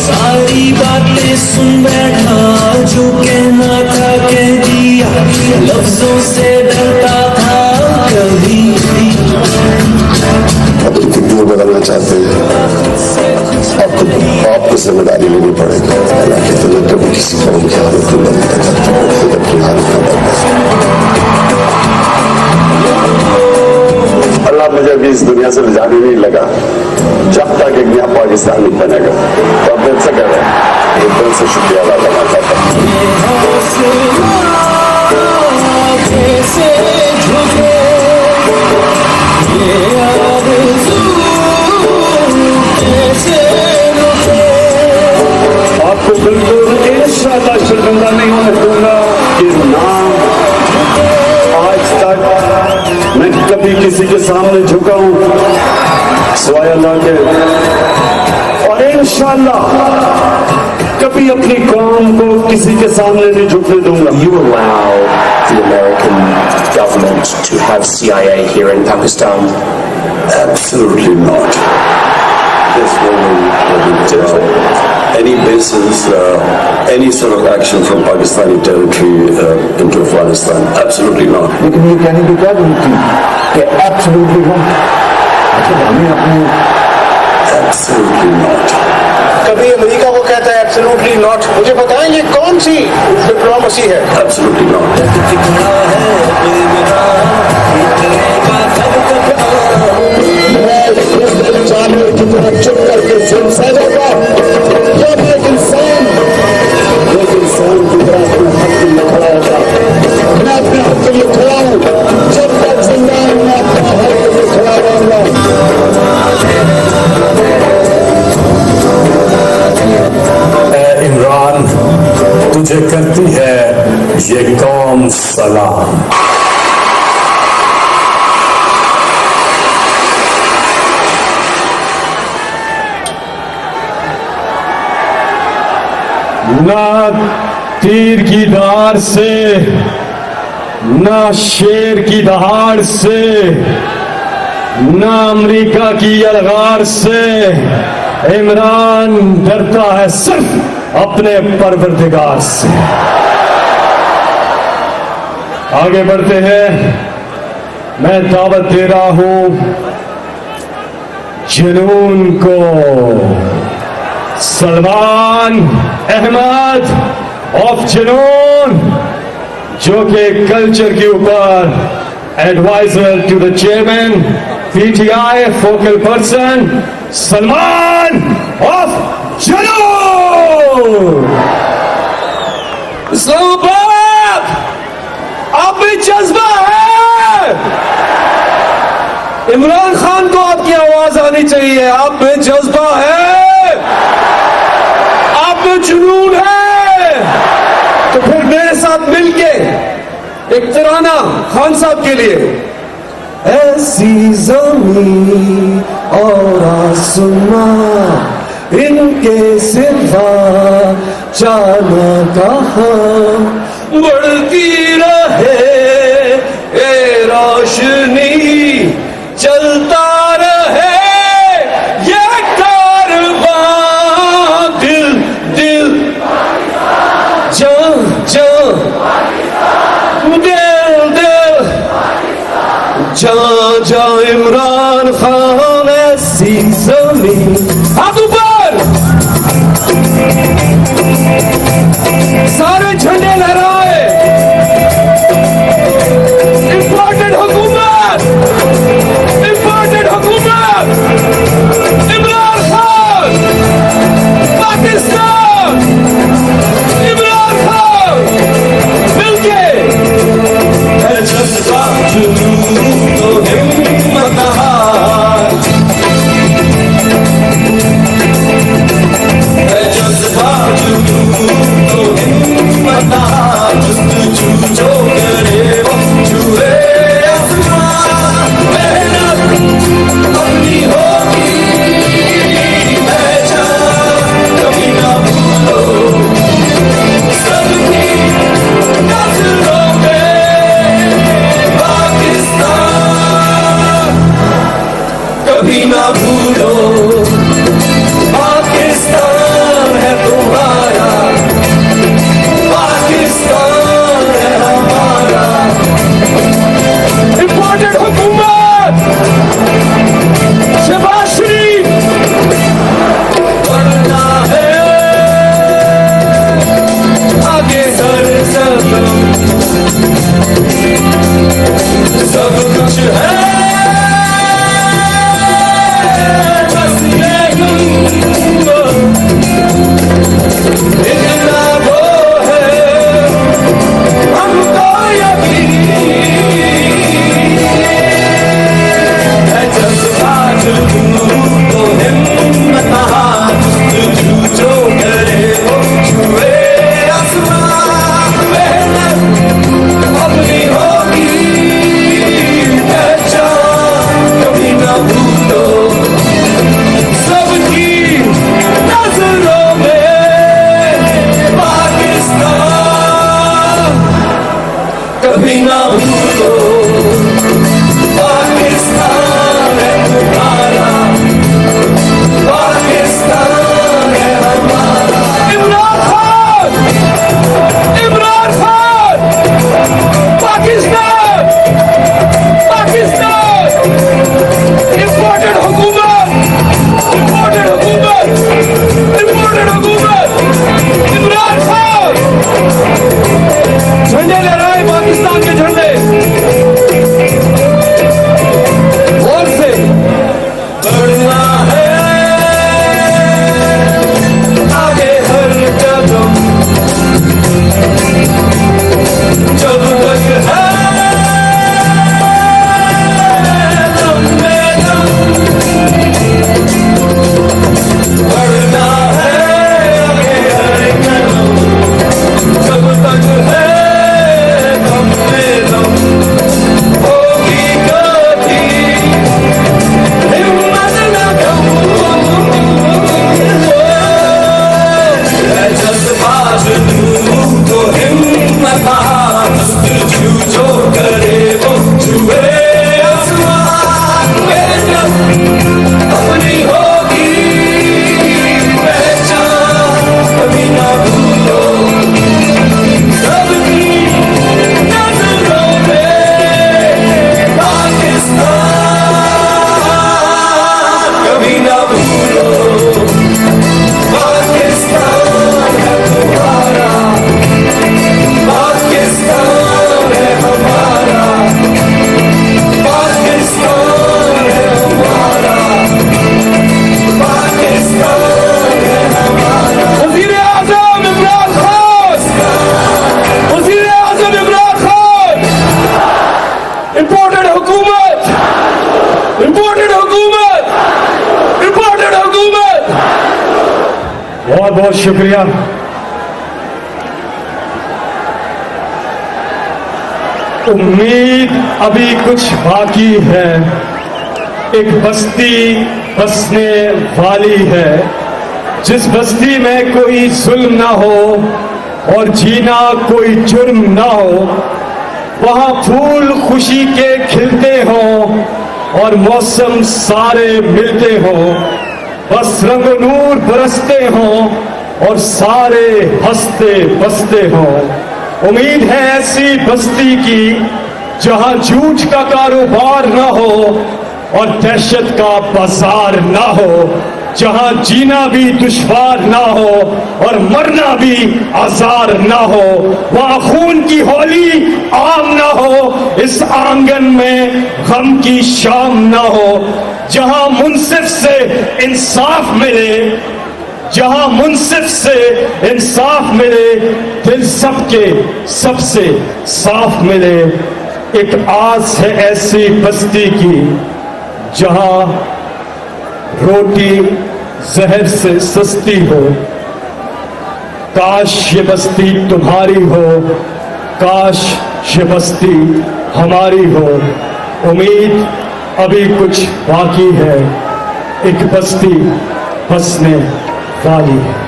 सारी बातें सुन बैठा, जो कहना था कह दिया, लफ्जों से डरता था कभी। अब क्यों बदलना चाहते हैं? आपको जिम्मेदारी लेनी पड़ेगी। हालांकि तो मैं कभी किसी कौम की हालत को बदल नहीं करता, खुद अपनी हालत को बदलता। अल्लाह मुझे अभी इस दुनिया से ले जाने नहीं लगा जब तक एक नया पाकिस्तान नहीं बनेगा। तो अब दिल से कह रहे हैं, दिल से शुक्रिया अदा करना चाहता हूँ। आपको बिल्कुल इंशाअल्लाह शर्मिंदा नहीं होने दूंगा कि नाम आज तक मैं कभी किसी के सामने झुका हूं सिवाय अल्लाह के, और इंशाअल्लाह कभी अपनी कौम को किसी के सामने नहीं झुकने दूंगा। You allow the American government to have CIA here in Pakistan? Absolutely not. This will any basis, any sort of action from Pakistani territory into Afghanistan? Absolutely not. लेकिन ये कहने की क्या जरूरत थी कि एब्सोल्युटली हम हमें अपने Absolutely not. कभी अमेरिका को कहता है एब्सोल्युटली नॉट। मुझे बताएं ये कौन सी डिप्लोमेसी है? Absolutely not. चुप करके सुन जाएगा जब एक इंसान की तरह अपने हक के लिए खड़ा होगा। मैं अपने हक के लिए खड़ा हूँ, जब तक जिंदा हूँ मैं अपने हक के लिए खड़ा रहूंगा। इमरान, तुझे करती है ये कौम सलाम। ना तीर की धार से, ना शेर की दहाड़ से, ना अमेरिका की यलगार से, इमरान डरता है सिर्फ अपने परवरदिगार से। आगे बढ़ते हैं, मैं दावत दे रहा हूं जुनून को। सलमान अहमद ऑफ जुनून, जो कि कल्चर के ऊपर adviser to the chairman PTI focal person Salman of Junoon. Islamabad, आप में जज्बा है। इमरान खान को आपकी आवाज आनी चाहिए। आप में जज्बा है, आप में जुनून है, तो फिर मेरे साथ मिलके एक तराना खान साहब के लिए। ऐसी ज़मीन और आसमां, इनके सिवा जाना कहाँ, बढ़ती रहे ये रोशनी, चलता रहे ये कारवां, दिल दिल जान जान, दिल दिल जान जान, इमरान खान ऐसी ज़मीन। हाथ ऊपर। कभी ना भूलो पाकिस्तान है तुम्हारा, पाकिस्तान है हमारा। इमरान खान, इमरान खान, पाकिस्तान, पाकिस्तान, इम्पोर्टेड हुकूमत, इम्पोर्टेड हुकूमत, इम्पोर्टेड हुकूमत, इमरान खान झंडे लहराए, पाकिस्तान के झंडे और से बढ़ना है आगे हर कदम, जब तक है दम में दम, बढ़ना है आगे हर कदम, जब तक है दम में दम, होगी गति हिम्मत न कम, है जज्बा जुनून तो हिम्मत जस्तजू जो करे वो छुए आसमान में जब अपनी होगी पहचान, कभी ना भूलो सबकी नजरों में पाकिस्तान, कभी ना भूलो पाकिस्तान है तुम्हारा, पाकिस्तान है हमारा, पाकिस्तान है हमारा, पाकिस्तान है हमारा। वज़ीर आज़म इमरान खान, वज़ीर आज़म इमरान खान, इम्पोर्टेड हुकूमत, इम्पोर्टेड हुकूमत, इम्पोर्टेड हुकूमत। बहुत बहुत शुक्रिया। उम्मीद अभी कुछ बाकी है, एक बस्ती बसने वाली है, जिस बस्ती में कोई जुल्म ना हो और जीना कोई जुर्म ना हो, वहां फूल खुशी के खिलते हों और मौसम सारे मिलते हों, बस रंग नूर बरसते हों और सारे हंसते बसते हों। उम्मीद है ऐसी बस्ती की जहां झूठ का कारोबार ना हो और दहशत का बाजार ना हो, जहां जीना भी दुश्वार ना हो और मरना भी आजार ना हो, वहां खून की होली आम ना हो, इस आंगन में गम की शाम ना हो, जहां मुंसिफ से इंसाफ मिले, जहां मुंसिफ से इंसाफ मिले, दिल सबके सबसे साफ मिले। एक आस है ऐसी बस्ती की जहां रोटी जहर से सस्ती हो, काश ये बस्ती तुम्हारी हो, काश ये बस्ती हमारी हो। उम्मीद अभी कुछ बाकी है, एक बस्ती बसने वाली है।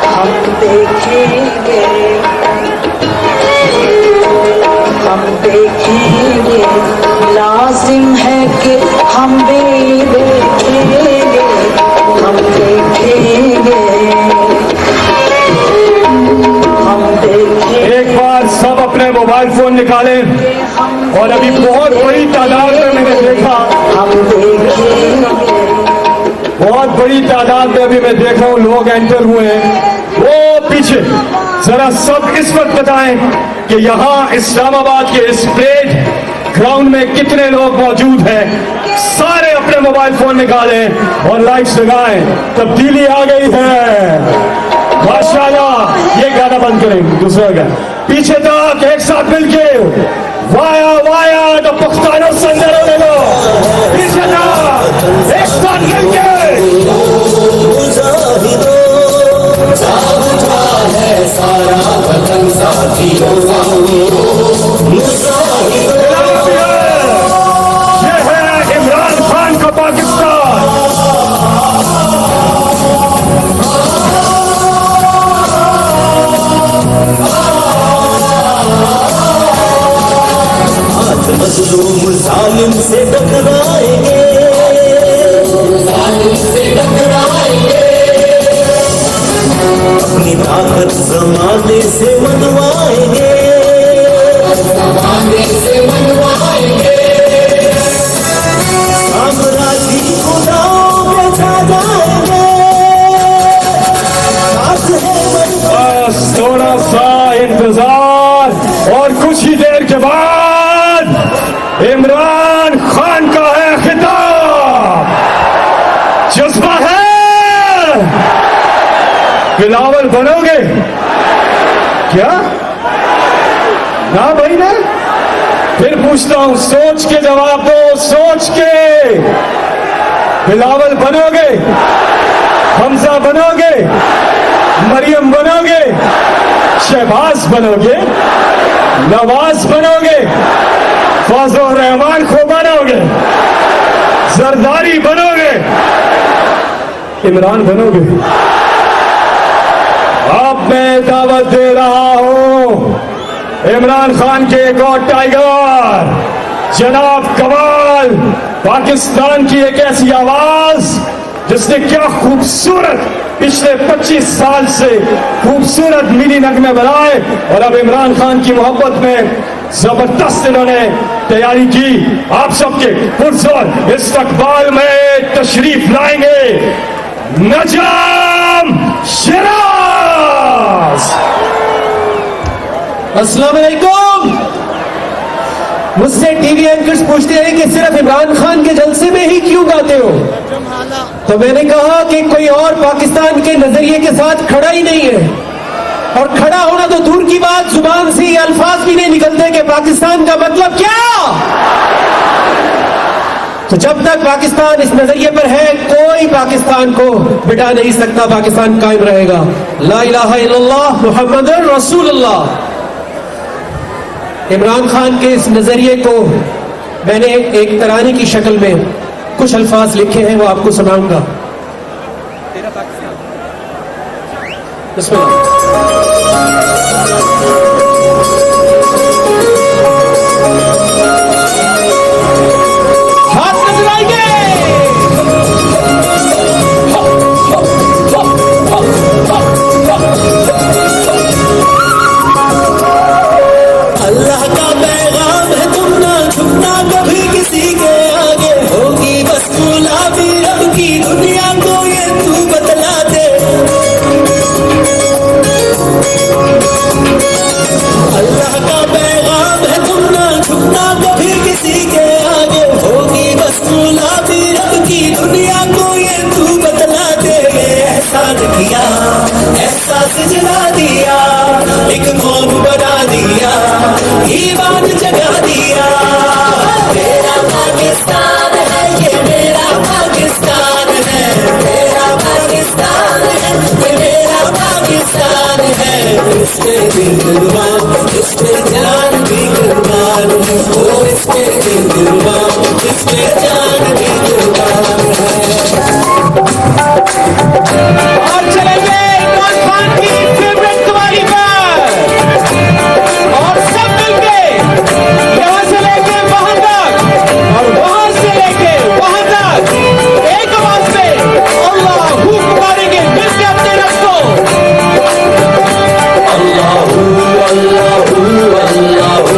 हम देखेंगे, हम देखेंगे, लाजिम है कि हम भी देखेंगे, हम देखेंगे, हम देखेंगे। एक बार सब अपने मोबाइल फोन निकालें, और अभी बहुत बड़ी तादाद में मैंने देखा, हम देखेंगे, बहुत बड़ी तादाद में अभी मैं देख रहा हूँ लोग एंटर हुए हैं। वो पीछे जरा सब इस वक्त बताएं कि यहाँ इस्लामाबाद के इस परेड ग्राउंड में कितने लोग मौजूद हैं। सारे अपने मोबाइल फोन निकालें और लाइट्स लगाएं, तब्दीली आ गई है माशाल्लाह। ये गाना बंद करें, दूसरा गाना पीछे तक एक साथ मिलके वाया वाया तो पुख्तानो संदरों ले लो, पीछे तक एक साथ मिलके सारा वतन साथियों, ये है इमरान खान का पाकिस्तान। अपनी ताकत जमाने से मनवाएंगे, जमाने से मनवाएंगे। साम्राज्य को दांव पे जा जाएंगे। बस थोड़ा सा इंतजार और कुछ ही देर के बाद इमरान खान का है खिताब। जज्बा है? बिलावल बनोगे क्या? ना भाई ना? फिर पूछता हूं, सोच के जवाब दो, सोच के। बिलावल बनोगे? हमजा बनोगे? मरियम बनोगे? शहबाज बनोगे? नवाज बनोगे? फजल रहमान को बनोगे? जरदारी बनोगे? इमरान बनोगे? अब मैं दावत दे रहा हूं इमरान खान के एक और टाइगर जनाब कमाल, पाकिस्तान की एक ऐसी आवाज जिसने क्या खूबसूरत पिछले 25 साल से खूबसूरत मिली नगमे बनाए, और अब इमरान खान की मोहब्बत में जबरदस्त इन्होंने तैयारी की। आप सबके पुरजोर इस्तकबाल में तशरीफ लाएंगे नजाम शिराज। अस्सलाम वालेकुम। मुझसे टीवी एंकर्स पूछते हैं कि सिर्फ इमरान खान के जलसे में ही क्यों गाते हो, तो मैंने कहा कि कोई और पाकिस्तान के नजरिए के साथ खड़ा ही नहीं है, और खड़ा होना तो दूर की बात, जुबान से ये अल्फाज भी नहीं निकलते कि पाकिस्तान का मतलब क्या। तो जब तक पाकिस्तान इस नजरिए पर है, कोई पाकिस्तान को बिठा नहीं सकता, पाकिस्तान कायम रहेगा। ला इलाहा इल्लल्लाह मुहम्मदुर रसूलुल्लाह। इमरान खान के इस नजरिए को मैंने एक तराने की शक्ल में कुछ अल्फाज लिखे हैं, वो आपको सुनाऊंगा। बिस्मिल्लाह। हाथ नजर आएंगे। अल्लाह का पैगाम है, तुम ना झुकना कभी किसी के आगे, होगी बस गुलाबी रब की दुनिया को ये तू बतला दे। अल्लाह का पैगाम है, तुम ना झुकना कभी किसी के आगे, होगी बस गुलाबी रब की दुनिया को ये तू बतला दे। एहसान किया, एहसास जला दिया, एक कौम बना दिया, ईमान जगा दिया। तेरा पाकिस्तान है, ये मेरा पाकिस्तान है, तेरा पाकिस्तान है, ये मेरा पाकिस्तान है। इसके दिल कुर्बान, इसके जान भी कुर्बान है, ओ इसके दिल कुर्बान, इसके जान भी कुर्बान है। और चलेंगे इमरान खान की फेवरेट कवाली पर, और सब मिलके यहाँ से लेके वहां तक और वहां से लेके वहां तक एक आवाज में अल्लाहू पुकारेंगे मिलके अपने रब को। अल्लाहू अल्लाहू अल्लाहू।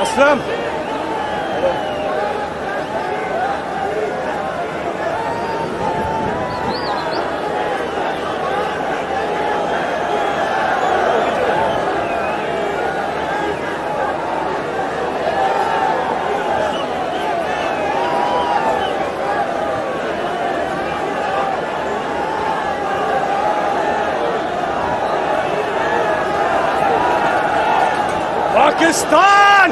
असलम पाकिस्तान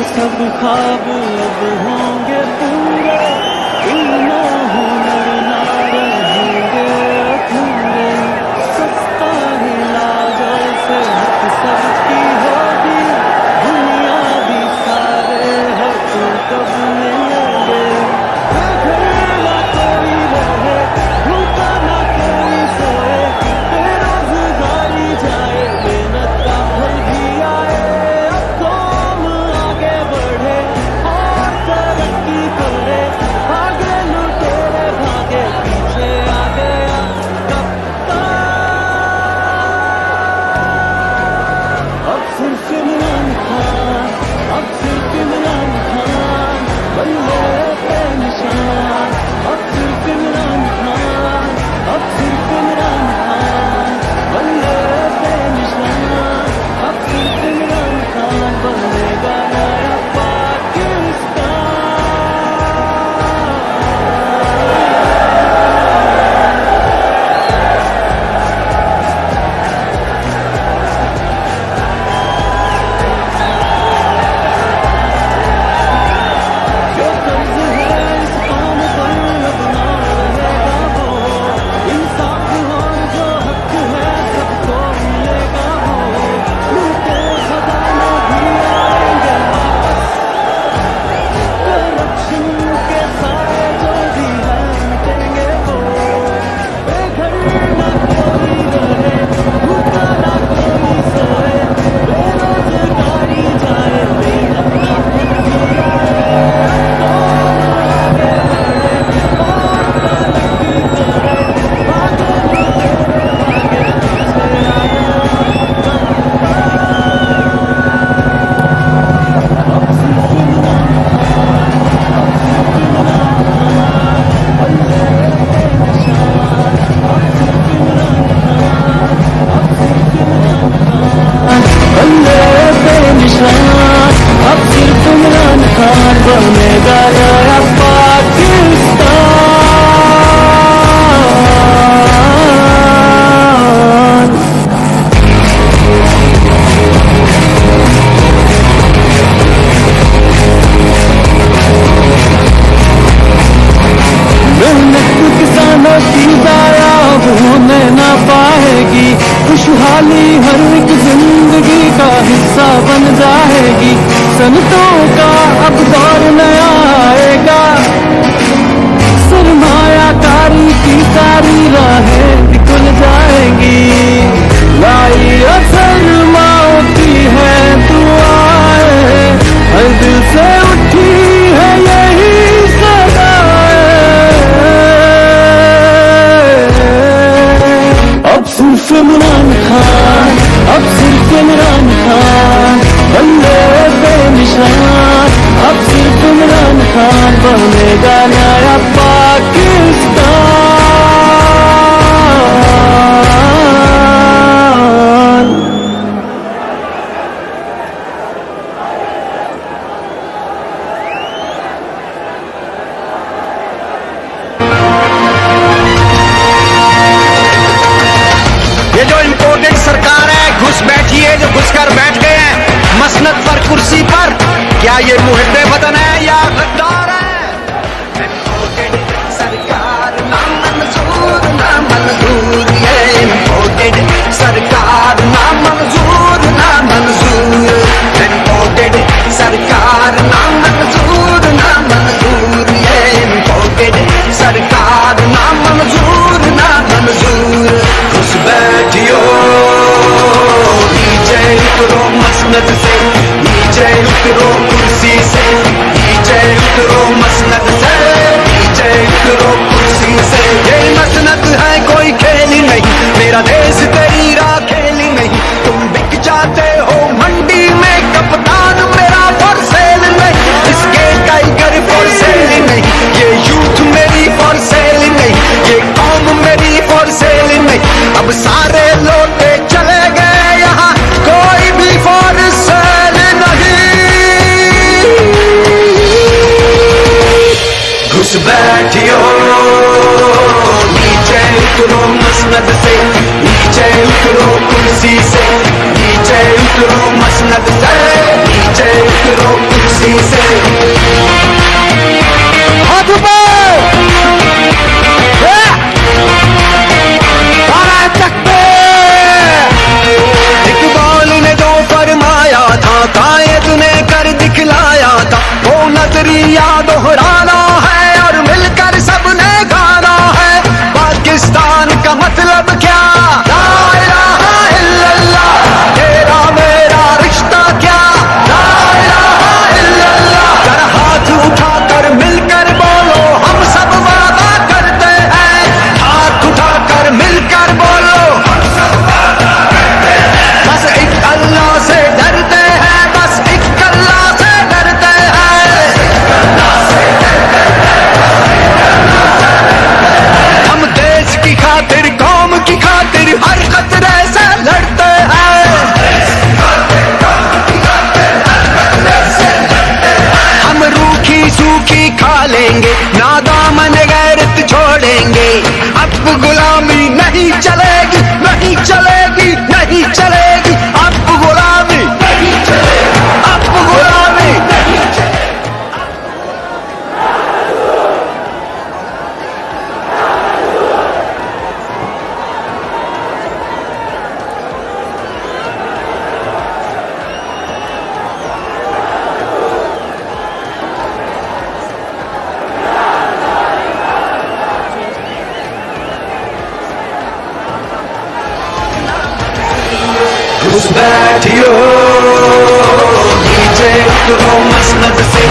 सब ख्वाब अब होंगे पूरे, इतना हुनर ना रहेंगे अधूरे। सस्ता है लाजो से हक सबकी होगी, दुनिया भी सारे हक कब मिलेंगे। घर ना कोई रहे, भूखा ना कोई सोए, बेरोजगारी जाए, मेहनत का फल भी आए। अब कौम आगे बढ़े और तरक्की करे, आगे लुटेरे भागे, पीछे आ गया कप्तान। अब सिर्फ इमरान खान, अब सिर्फ इमरान खान, बल्ले पे निशान। अब सिर्फ इमरान खान, अब सिर्फ इमरान खान, बल्ले पे निशान। अब सिर्फ इमरान खान बनेगा नया पाकिस्तान। जो कर्ज है इस कौम पर अब ना रहेगा वो, इंसाफ और जो हक है सबको मिलेगा वो। लूटे खजाना भी आएंगे वापस, करप्शन के सारे जो भी है मिटेंगे वो। बेघर ना कोई रहे, भूखा ना कोई सोए, बेरोजगारी जाए, मेहनत ना फल भी आए। कौन आगे बढ़े और तरक्की करे, आगे लुटेरे भागे, पीछे आ गया अब सिर्फ इमरान खान, अब सिर्फ इमरान खान, बल्ले पे निशान। अब सिर्फ इमरान खान, अब सिर्फ इमरान खान, बल्ले पे निशान। अब सिर्फ इमरान खान बनेगा नया पाकिस्तान। मेहनत किसानों की जाया अब होने ना पाएगी, खुशहाली हर एक जिंदगी का हिस्सा बन जाएगी। सनतों का अब दौर नया आएगा, सरमायाकारी की सारी राहें भी खुल जाएंगी। लाई असर माओ की है दुआएं, हर दिल से उठी है यही सदाएं। अब सिर्फ इमरान खान, अब सिर्फ इमरान खान, बल्ले पे निशान। अब सिर्फ इमरान खान बनेगा नया पाकिस्तान। का मतलब क्या, ला इलाहा इल्लल्लाह, तेरा मेरा रिश्ता क्या, ला इलाहा इल्लल्लाह। जरा हाथ उठाकर मिलकर बोलो, हम सब वादा करते हैं, हाथ उठाकर मिलकर बोलो, हम सब वादा करते हैं। बस एक अल्लाह से डरते हैं, बस एक अल्लाह से डरते हैं, हम देश की खातिर कौम की खातिर हर खतरे से लड़ते हैं, हम रूखी सूखी खा लेंगे, नादामन गैरत छोड़ेंगे, अब गुलामी नहीं चलेगी, नहीं चलेगी, नहीं चलेगी, अब गुलामी नहीं चलेगी, अब गुलामी नहीं चलेगी। घुस बैठियो नीचे उतरो मसनद से,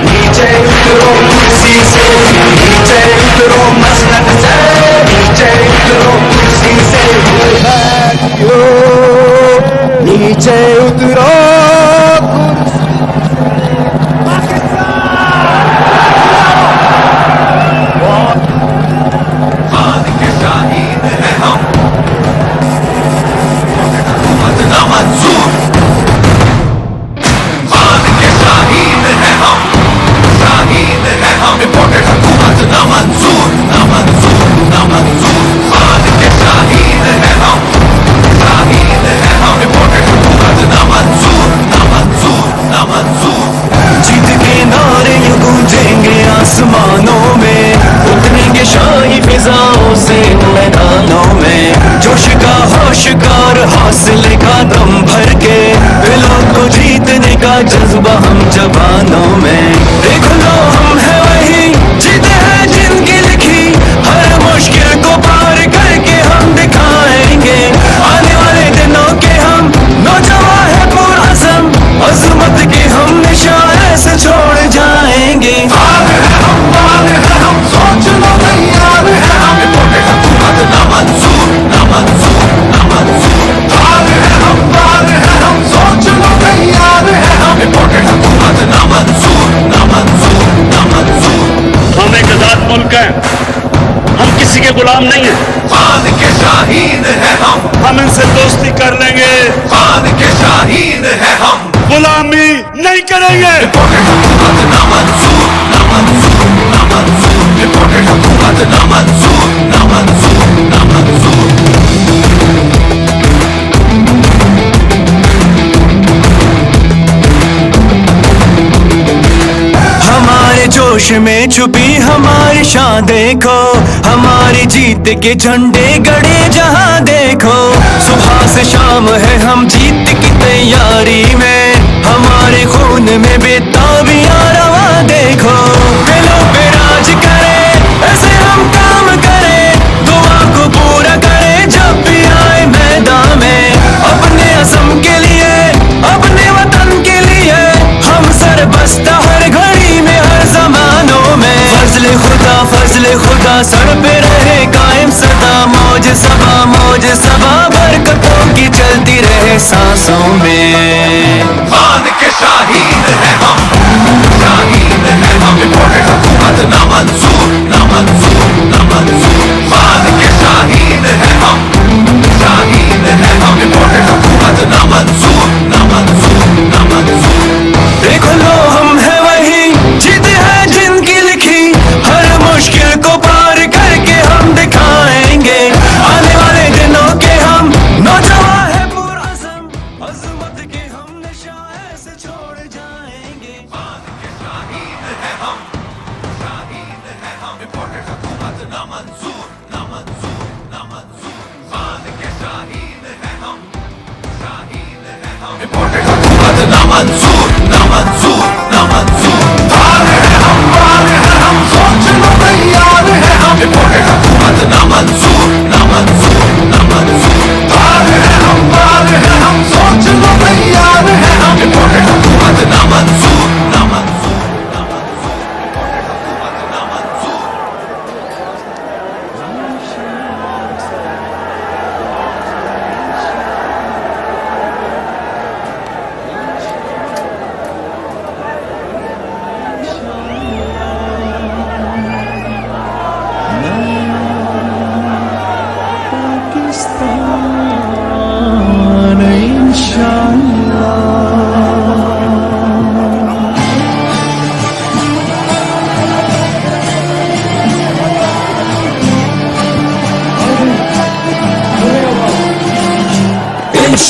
नीचे उतरो कुर्सी से, नीचे उतरो मसनद से, नीचे उतरो कुर्सी से। घुस बैठियो नीचे उतरो जीत के नारे यूं गूंजेंगे आसमानों में, उतरेंगे शाही फिजाओं से मैदानों में, जोश का होशगार हौसले का दम भर के, दिलों को जीतने का जज्बा हम जवानों में। देख लो हम है वही जीते हैं जिनकी लिखी, हर मुश्किल को पार करके हम दिखाएंगे, आने वाले दिनों के हम नौजवान है पुरअज़म, अज़मत के हम निशान ऐसे छोड़ जाएंगे। आग है हम सोच लो तैयार है हम, हुकूमत ना मंजूर, ना मंजूर, ना मंजूर। आग है हम सोच लो तैयार है हम, हुकूमत ना मंजूर, ना मंजूर, ना मंजूर। हम एक आजाद मुल्क हैं, हम किसी के गुलाम नहीं हैं। खान के शाहीन है हम इनसे दोस्ती कर लेंगे, खान के शाहीन है हम, गुलामी नहीं करेंगे। हुकूमत ना मंजूर, ना मंजूर, ना मंजूर, हुकूमत ना मंजूर, ना मंजूर, ना मंजूर। हमारे जोश में छुपी हमारी शान देखो, हमारी जीत के झंडे गड़े जहां देखो, सुबह से शाम है हम जीत की तैयारी में, हमारे खून में बेताबियां रवा देखो, दिलों पे राज करे ऐसे हम काम करें, दुआ को पूरा करें जब भी आए मैदान में, अपने असम के लिए, अपने वतन के लिए, हम सरबस्ता हर घड़ी में, हर जमानों में। फजले खुदा सर पे रहे कायम सदा, मौज सबा बरकतों की चलती रहे सांसों में। खान के शाहीन है हम, शाहीन है हम, हुकूमत ना मंजूर, ना मंजूर, ना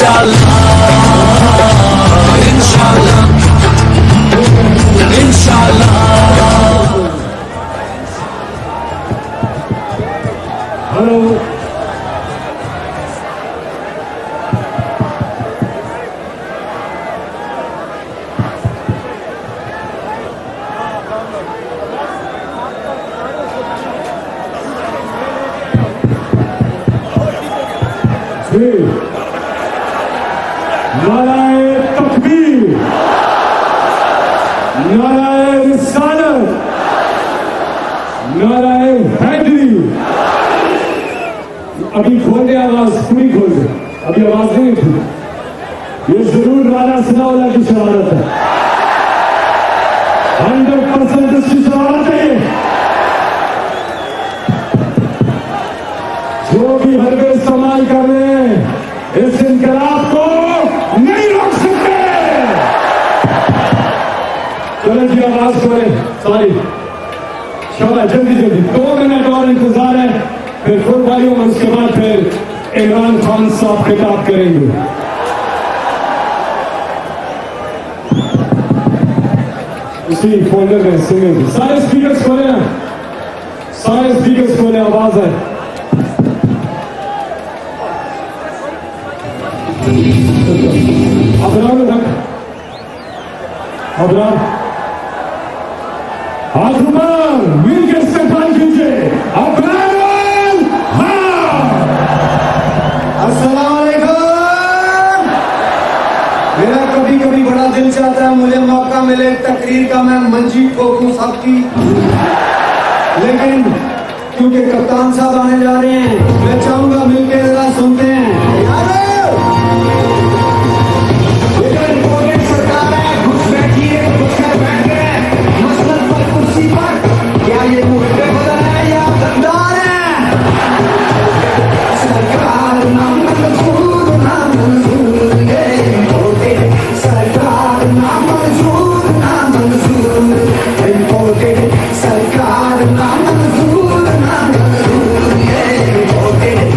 इंशाल्लाह इंशाल्लाह इंशाल्लाह। हेलो नाराए तकबीर, नाराए रिसालत, नाराए हैदरी। अभी खोल दे आवाज, पूरी खोल दे, अभी आवाज नहीं थी। ये जरूर राजा सनाउल्लाह की शरारत है, 100% उसकी शरारत है। जो भी हरबे इस्तेमाल कर रहे हैं इस इनकलाब को नहीं रोक सकते। चलो जी आवाज करें, सॉरी शाबाश, जल्दी जल्दी 2 मिनट और इंतजार है, फिर फुटबॉलियों में उसके बाद फिर इमरान खान साहब खिताब करेंगे। उसी फोल्डर में सुनेंगे। सारे स्पीकर्स खोले ना, सारे स्पीकर्स खोले, आवाज है। अबरार रख, अबरार हाथ ऊपर, मिल के इस्तेमाल कीजिए। अबरार हाँ, अस्सलाम वालेकुम। मेरा कभी कभी बड़ा दिल चाहता है मुझे मौका मिले तकरीर का, मैं मंजी ठोकूं सबकी, लेकिन क्योंकि कप्तान साहब आने जा रहे हैं, मैं चाहूंगा मिलकर जरा सुनते हैं। सरकार है, घुस बैठिए, घुस कर बैठ गए मसलन पर, कुर्सी पर। क्या ये मुद्दे बदल है या गद्दार है? सरकार ना मंजूर, ना मंजूर, ये इम्पोर्टेड। सरकार ना मंजूर, ना मंजूर, इम्पोर्टेड। सरकार ना मंजूर, ना मंजूर, ये इम्पोर्टेड।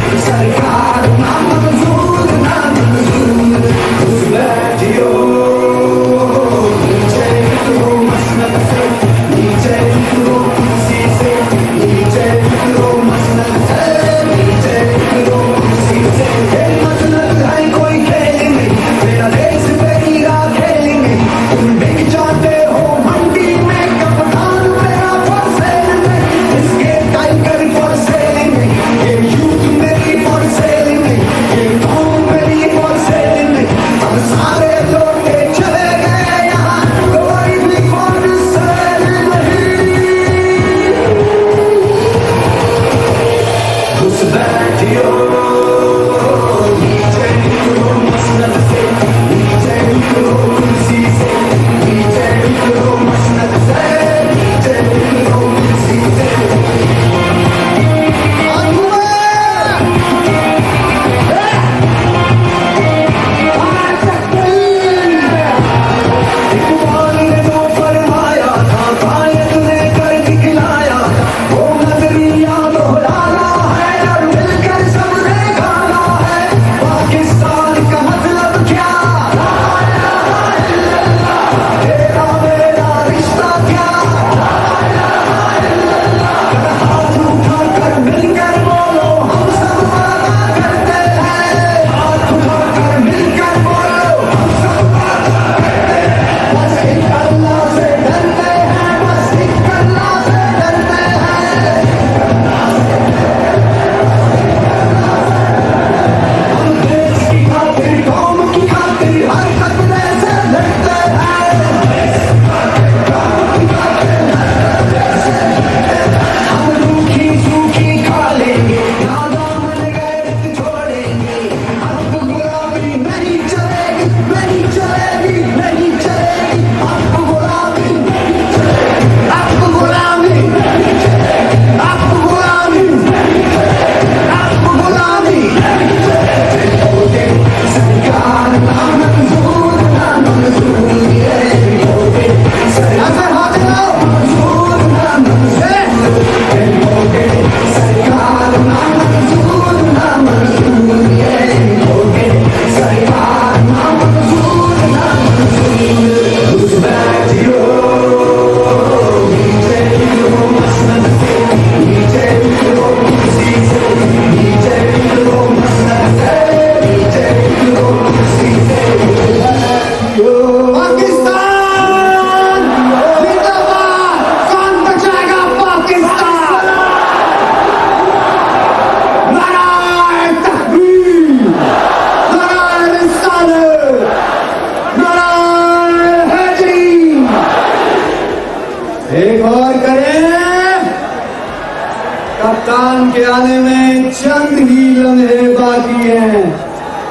इमरान के आने में चंद ही लम्हे बाकी हैं।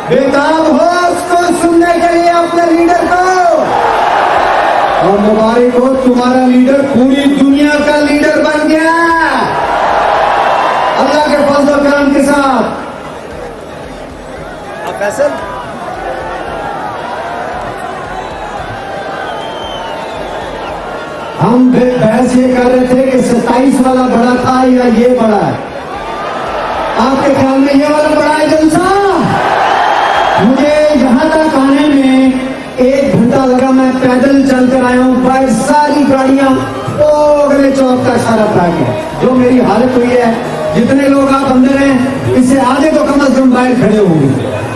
बेताब हो उसको सुनने के लिए अपने लीडर को, और मुबारक हो तुम्हारा लीडर पूरी दुनिया का लीडर बन गया अल्लाह के फजल और करम के साथ। फैसल हम बहस ये कर रहे थे कि 27 वाला बड़ा था या ये बड़ा है। आपके ख्याल में ये वाला बड़ा है जलसा? मुझे यहाँ तक आने में 1 घंटा लगा। मैं पैदल चलकर आया हूँ, बाहर सारी गाड़ियां अगले चौक तक सारा पैक है। जो मेरी हालत हुई है, जितने लोग आप अंदर हैं इससे आधे तो कम से कम बाहर खड़े होंगे।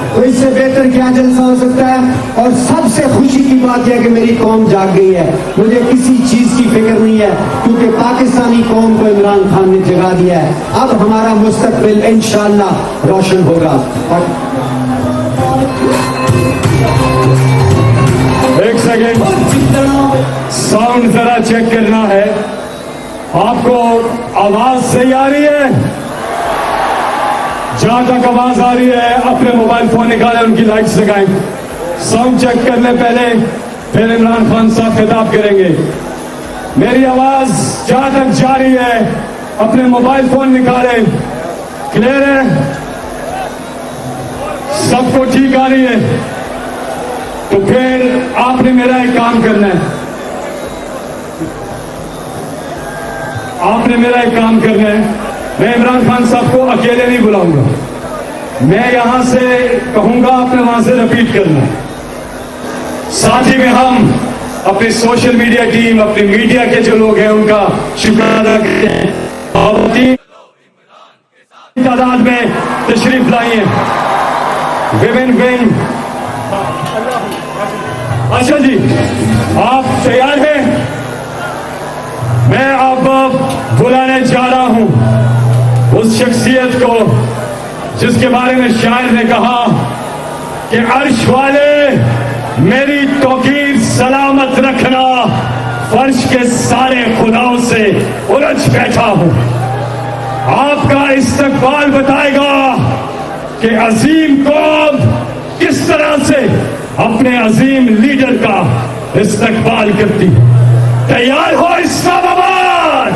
तो इससे बेहतर क्या जलसा हो सकता है। और सबसे खुशी की बात यह कि मेरी कौम जाग गई है। मुझे किसी चीज की फिक्र नहीं है, क्योंकि पाकिस्तानी कौम को इमरान खान ने जगा दिया है। अब हमारा मुस्तकबिल इंशाअल्लाह रोशन होगा। एक सेकेंड, साउंड जरा चेक करना है। आपको आवाज सही आ रही है? जहां तक आवाज आ रही है अपने मोबाइल फोन निकालें, उनकी लाइट्स लगाएं। साउंड चेक करने पहले फिर इमरान खान साहब खिताब करेंगे। मेरी आवाज जहां तक जा रही है अपने मोबाइल फोन निकालें। क्लियर है? सबको ठीक आ रही है? तो फिर आपने मेरा एक काम करना है। आपने मेरा एक काम करना है। मैं इमरान खान साहब को अकेले नहीं बुलाऊंगा, मैं यहां से कहूंगा, आपने वहां से रिपीट करना। साथ ही में हम अपनी सोशल मीडिया टीम, अपनी मीडिया के जो लोग हैं उनका शुक्रिया अदा करते हैं। और तादाद में तशरीफ लाई है विमेन विंग। अच्छा जी, आप तैयार हैं? मैं अब बुलाने जा रहा हूं उस शख्सियत को जिसके बारे में शायर ने कहा कि अर्श वाले मेरी तौकीर सलामत रखना, फर्श के सारे खुदाओं से उलझ बैठा हूं। आपका इस्तकबाल बताएगा कि अजीम कौम किस तरह से अपने अजीम लीडर का इस्तकबाल करती। तैयार हो इस्लामाबाद?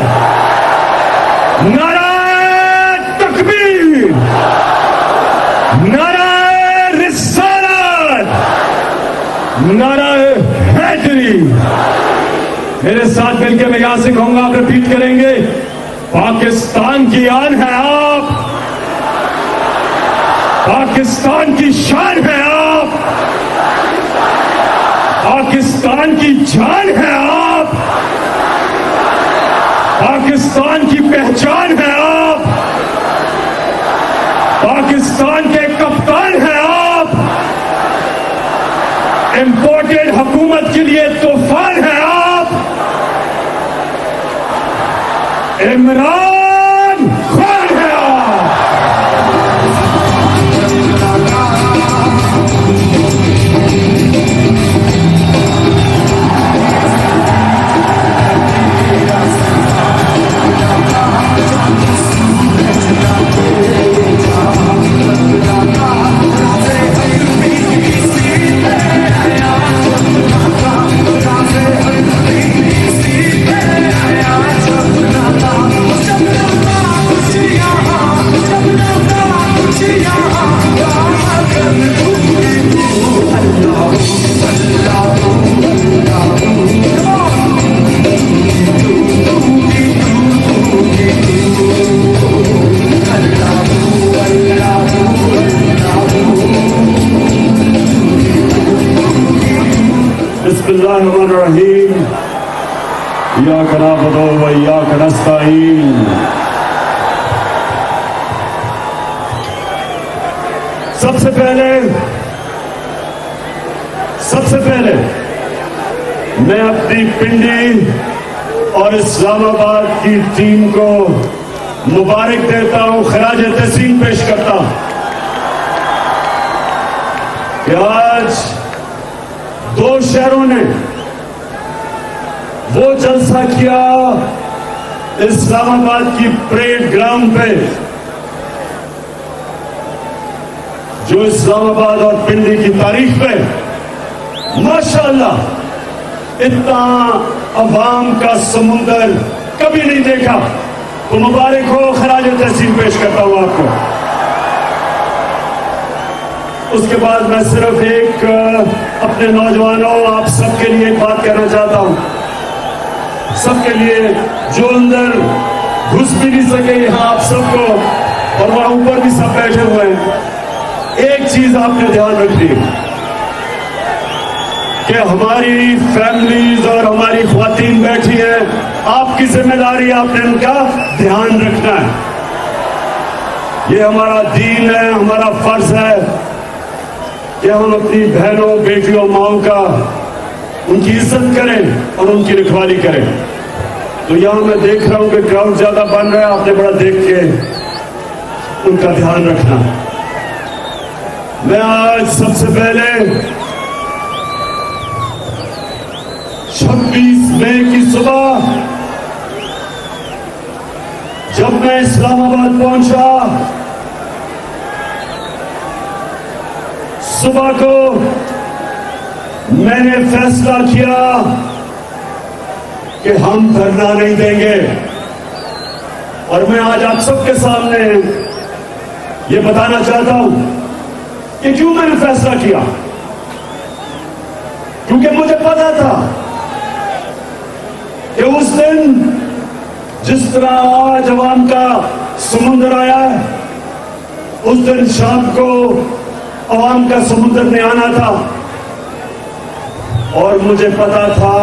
नाराए तकबीर, नाराए रिसालत, नाराए हैदरी। मेरे साथ मिलकर मैं यहां से कहूंगा, आप रिपीट करेंगे। पाकिस्तान की आन है आप, पाकिस्तान की शान है आप, पाकिस्तान की जान है आप, पाकिस्तान की पहचान है आप, पाकिस्तान के कप्तान हैं आप, इंपोर्टेड हुकूमत के लिए तूफान है आप, इमरान खान है आप। बिस्मिल्लाहिर्रहमानिर्रहीम। इय्याका नअबुदु व इय्याका नस्तईन। सबसे पहले मैं अपनी पिंडी और इस्लामाबाद की टीम को मुबारक देता हूं, खराज तहसीन पेश करता हूं कि आज दो शहरों ने वो जलसा किया इस्लामाबाद की परेड ग्राउंड पे जो इस्लामाबाद और पिंडी की तारीख पे माशाअल्लाह इतना अवाम का समुंदर कभी नहीं देखा। तो मुबारक हो, खराज तहसीन पेश करता हूं आपको। उसके बाद मैं सिर्फ एक अपने नौजवानों आप सबके लिए एक बात कहना चाहता हूं, सबके लिए जो अंदर घुस भी नहीं सके यहां आप सबको, और वहां ऊपर भी सब बैठे हुए हैं, एक चीज आपने ध्यान रखनी कि हमारी फैमिलीज और हमारी ख्वातीन बैठी हैं, आपकी जिम्मेदारी आपने उनका ध्यान रखना है। ये हमारा दीन है, हमारा फर्ज है कि हम अपनी बहनों बेटियों माओं का उनकी इज्जत करें और उनकी रखवाली करें। तो यहां मैं देख रहा हूं कि क्राउड ज्यादा बन रहा है, आपने बड़ा देख के उनका ध्यान रखना। मैं आज सबसे पहले 26 मई की सुबह जब मैं इस्लामाबाद पहुंचा, सुबह को मैंने फैसला किया कि हम धरना नहीं देंगे। और मैं आज आप सबके सामने ये बताना चाहता हूं कि क्यों मैंने फैसला किया। क्योंकि मुझे पता था कि उस दिन जिस तरह आज अवाम का समुंदर आया है, उस दिन शाम को अवाम का समुंदर में आना था। और मुझे पता था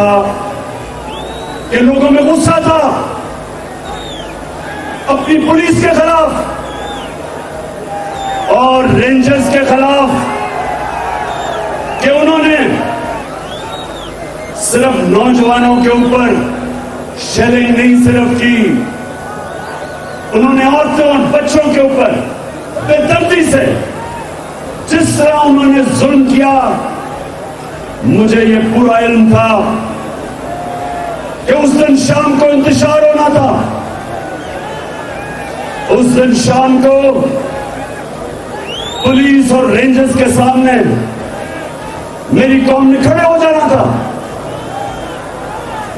कि लोगों में गुस्सा था अपनी पुलिस के खिलाफ और रेंजर्स के खिलाफ कि उन्होंने सिर्फ नौजवानों के ऊपर शेलिंग नहीं सिर्फ की, उन्होंने औरतों और बच्चों के ऊपर बेदर्दी से जिस तरह उन्होंने जुल्म किया, मुझे ये पूरा इल्म था कि उस दिन शाम को इंतशार होना था। उस दिन शाम को पुलिस और रेंजर्स के सामने मेरी कौम ने खड़े हो जाना था।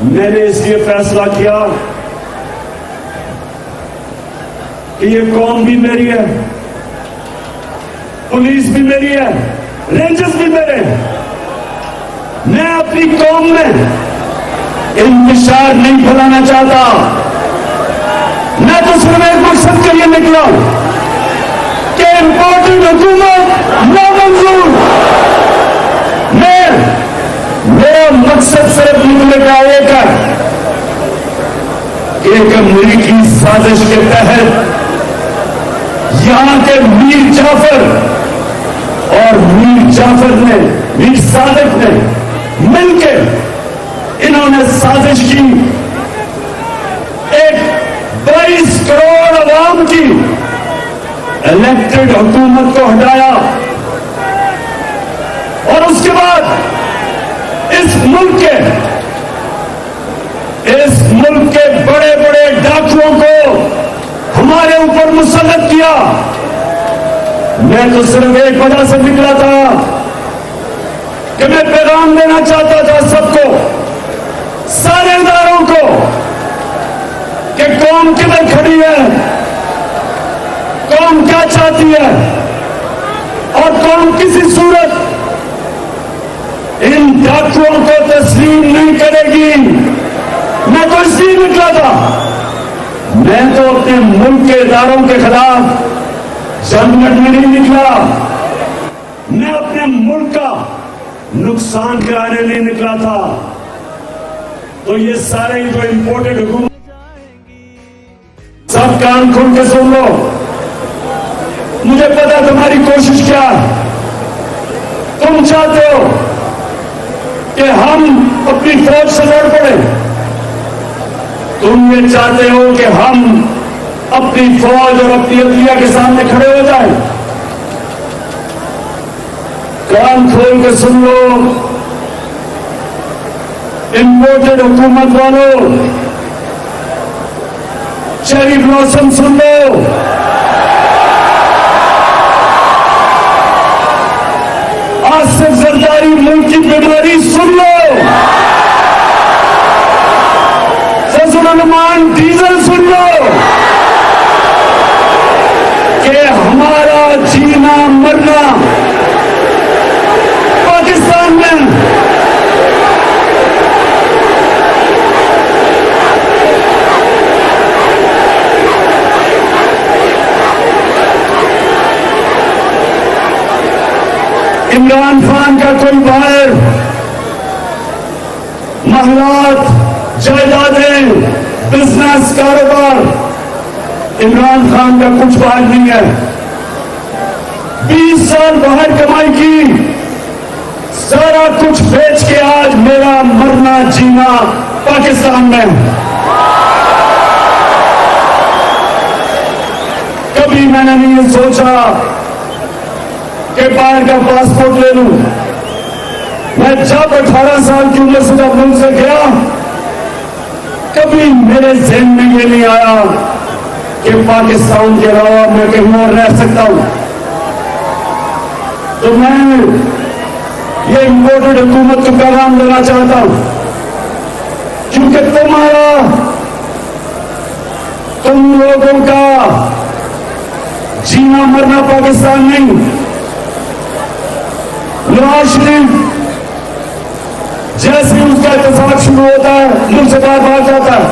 मैंने इसलिए फैसला किया कि ये कौम भी मेरी है, पुलिस भी मेरी है, रेंजर्स भी मेरे हैं। मैं अपनी कौम में इंतशार नहीं फैलाना चाहता। मैं तो सिर्फ एक मकसद के लिए निकला कि इंपोर्टेड हुकूमत नामंजूर। मेरा मकसद सिर्फ निकलेगा एक है, एक अमरीकी साजिश के तहत यहां के मीर जाफर और मीर सादिक ने मिलकर इन्होंने साजिश की, एक 22 करोड़ अवाम की इलेक्टेड हुकूमत को हटाया। और उसके बाद इस मुल्क के बड़े बड़े डाकुओं को हमारे ऊपर मुसल्लत किया। मैं तो सिर्फ एक वजह से निकला था कि मैं पैगाम देना चाहता था सबको, सारे इदारों को, कि कौम किधर खड़ी है, कौम क्या चाहती है और कौम किसी सूरत इन डाकुओं को तस्लीम नहीं करेगी। मैं तो इसलिए निकला था, मैं तो अपने मुल्क के इदारों के खिलाफ जंग लड़ने नहीं निकला, मैं अपने मुल्क का नुकसान कराने नहीं निकला था। तो ये सारे जो इंपोर्टेड हुकूमत, सब कान खोल के सुन लो, मुझे पता तुम्हारी कोशिश क्या है। तुम चाहते हो कि हम अपनी फौज से लड़ पड़े, तुम ये चाहते हो कि हम अपनी फौज और अपनी अदलिया के सामने खड़े हो जाएं। कान खोल के सुन लो, इंपोर्टेड हुकूमत वालों, चेरी ब्लॉसम सुन लो, आसिफ जरदारी मुल्क की बीमारी सुन लो, फजल रहमान डीजल सुन लो, कि हमारा जीना मरना पाकिस्तान में इमरान खान का कोई बाहर महलात, जायदादें, बिजनेस, कारोबार, इमरान खान का कुछ बाहर नहीं है। 20 साल बाहर कमाई की, सारा कुछ बेच के आज मेरा मरना जीना पाकिस्तान में। कभी मैंने नहीं सोचा कि बाहर का पासपोर्ट ले लूं। मैं जब 18 साल की उम्र से जब मुल्क से गया, कभी मेरे ज़हन में ये नहीं आया कि पाकिस्तान के अलावा मैं कहीं और रह सकता हूं। तो मैं ये इम्पोर्टेड हुकूमत को पैगाम देना चाहता हूं, क्योंकि तुम लोगों का जीना मरना पाकिस्तान नहीं। नवाज शरीफ जैसे उसका इत्तेफाक शुरू होता है मुल्क से बाहर भाग जाता है।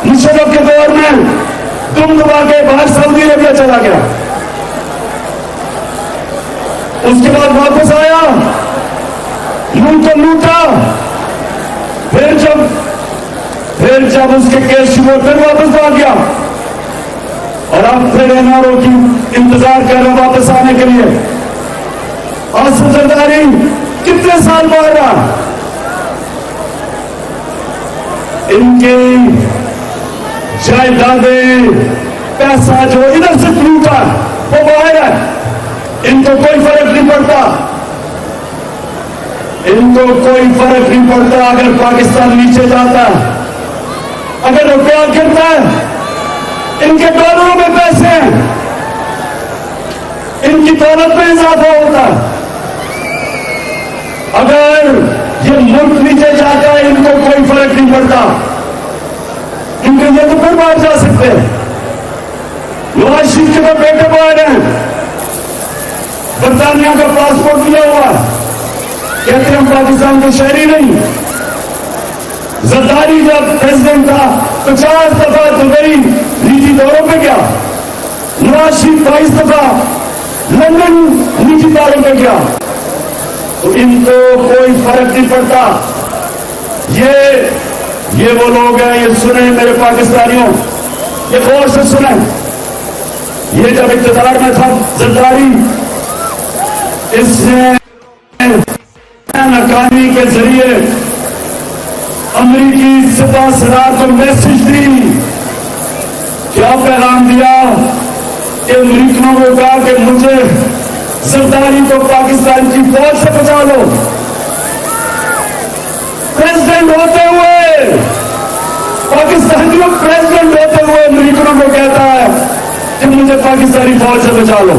मुशर्रफ के दौर में दुम दबा के बाहर सऊदी अरबिया चला गया, उसके बाद वापस आया, मुल्क को लूटा, फिर जब उसके केस शुरू हुए फिर वापस भाग गया, और अब फिर एनआरओ की इंतजार कर रहा वापस आने के लिए। आसिफ जरदारी कितने साल बाहर रहा, इनकी जायदादें, पैसा जो इधर से लूटा वो बाहर है, इनको कोई फर्क नहीं पड़ता, इनको कोई फर्क नहीं पड़ता अगर पाकिस्तान नीचे जाता है, अगर रुपया गिरता है, इनके डॉलरों में पैसे हैं, इनकी दौलत में इजाफा होता है। अगर ये मुल्क नीचे जाता है इनको कोई फर्क नहीं पड़ता, क्योंकि ये तो फिर बाहर जा सकते हैं। नवाज शरीफ के तो बेटे बाहर हैं, बरतानिया का पासपोर्ट लिया हुआ है, कहते हम पाकिस्तान के शहरी नहीं। जरदारी जब प्रेसिडेंट था 50 दफा दुबई निजी दौरों पे गया, नवाज शरीफ 22 दफा लंदन निजी दौरों पे गया, तो इनको कोई फर्क नहीं पड़ता। ये वो लोग हैं, ये सुने मेरे पाकिस्तानियों, ये गौर से सुने। ये जब इक़्तिदार में था जरदारी, इसने नाकामी के जरिए अमरीकी सिपह सलार को मैसेज दी, क्या पैगाम दिया कि अमरीकियों को कहा कि मुझे जरदारी को पाकिस्तान की फौज से बचा लो। प्रेसिडेंट होते हुए, पाकिस्तान का प्रेसिडेंट होते हुए अमरीकियों को कहता है कि मुझे पाकिस्तानी फौज से बचा लो।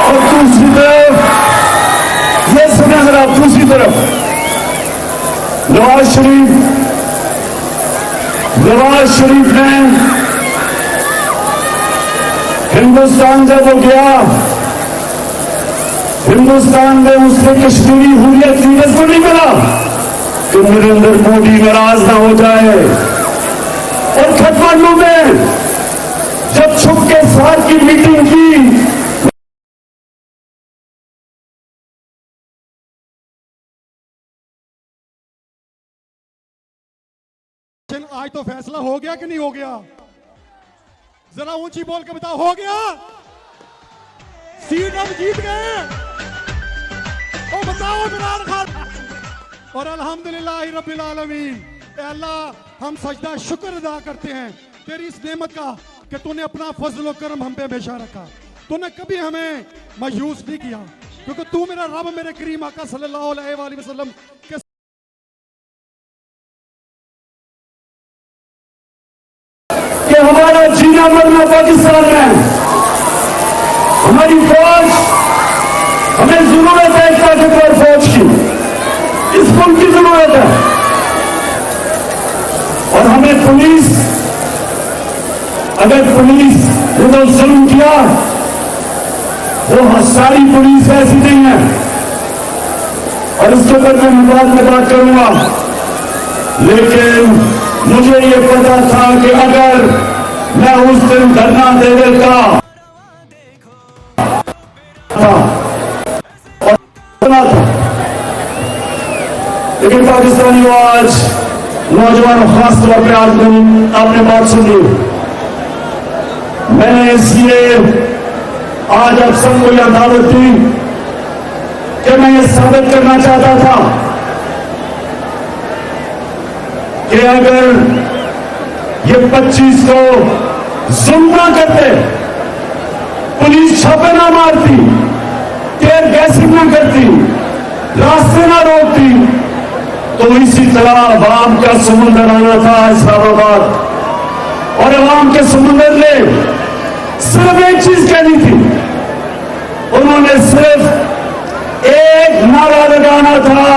और दूसरी तरफ ये सुने जरा, दूसरी तरफ नवाज शरीफ ने हिंदुस्तान जब वो गया, हिंदुस्तान में उसने कश्मीरी हुर्रियत लीडर्स को नहीं मिला कि नरेंद्र मोदी नाराज ना हो जाए। और काठमांडू में जब छुप के साथ की मीटिंग की, आज तो फैसला हो गया कि नहीं हो गया? जरा ऊंची बोल के बताओ, हो गया? सीट अब जीत गए। ओ बताओ इमरान खान। और अल्हम्दुलिल्लाह रब्बिल आलमीन, अल्लाह हम सजदा शुक्र अदा करते हैं तेरी इस नेमत का कि तूने अपना फजल व करम हम पे हमेशा रखा। तूने कभी हमें मायूस नहीं किया, क्योंकि तू मेरा रब, मेरे करीम आका सल्लल्लाहु अलैहि वसल्लम के हमारा जीना मरना पाकिस्तान में है। हमारी फौज, हमें जरूरत है एक ताकतवर फौज की, इस मुल्क की जरूरत है। और हमें पुलिस, अगर पुलिस ने तो जुल्म किया, वो सारी पुलिस ऐसी नहीं है, और इसके ऊपर मैं बाद में बात करूंगा। लेकिन मुझे ये पता था कि अगर मैं उस दिन धरना दे देता था, लेकिन पाकिस्तानियों, आज नौजवानों, खास तौर पर आज आपने बात सुनी, मैंने इसलिए आज आप सबको यह दावत दी कि मैं ये साबित करना चाहता था कि अगर ये 25 को जुल्म ना करते, पुलिस छापे ना मारती, टेयर गैसिंग ना करती, रास्ते ना रोकती, तो इसी तरह अवाम का समुंदर आना था इस्लामाबाद, और अवाम के समुंदर ने सिर्फ एक चीज कहनी थी, उन्होंने सिर्फ एक नारा लगाना था,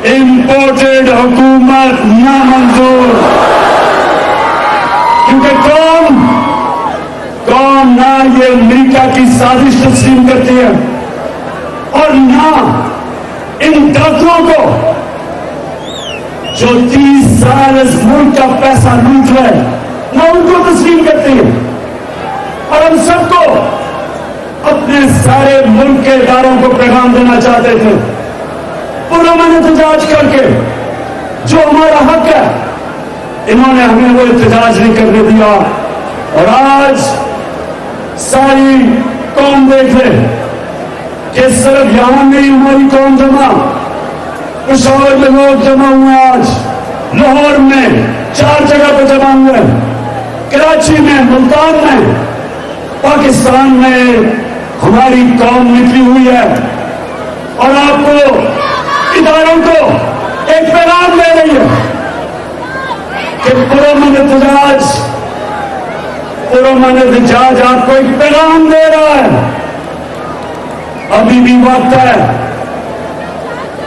इंपोर्टेड हुकूमत नामंजूर। क्योंकि कौन ना ये अमेरिका की साजिश तस्लीम करती है, और ना इन डाकुओं को जो 30 साल इस मुल्क का पैसा लूट रहे, ना उनको तस्लीम करती है। और हम सबको अपने सारे मुल्क के इदारों को पैगाम देना चाहते थे, पुरअमन एहतजाज करके जो हमारा हक है, इन्होंने हमें वो एहतजाज नहीं करने दिया। और आज सारी कौम देख ले कि सिर्फ यहां नहीं हमारी कौम जमा, पिशावर में लोग जमा हुए, आज लाहौर में 4 जगह पर जमा हुए, कराची में, मुल्तान में, पाकिस्तान में हमारी कौम निकली हुई है। और आपको, इदारों को एक पैगाम दे रही है कि पुरअमन एहतजाज आपको एक पैगाम दे रहा है। अभी भी वक्त है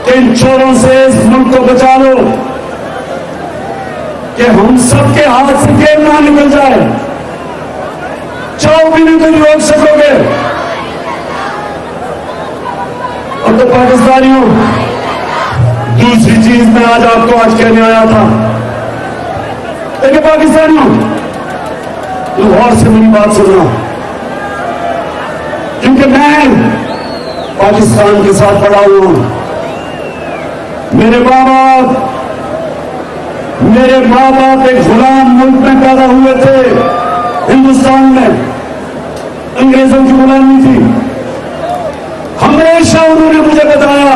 कि इन चोरों से इस मुल्क को बचा लो, कि हम सबके हाथ से गेम ना निकल जाए। चाहो भी नहीं तो रोक सकोगे। और तो पाकिस्तानियों, दूसरी चीज मैं आज आपको कहने आया था, देखिए पाकिस्तानियों, लाहौर से मेरी बात सुनना, क्योंकि मैं पाकिस्तान के साथ पड़ा हुआ हूं। मेरे माँ बाप एक गुलाम मुल्क में पैदा हुए थे, हिंदुस्तान में अंग्रेजों की गुलामी थी। हमेशा उन्होंने मुझे बताया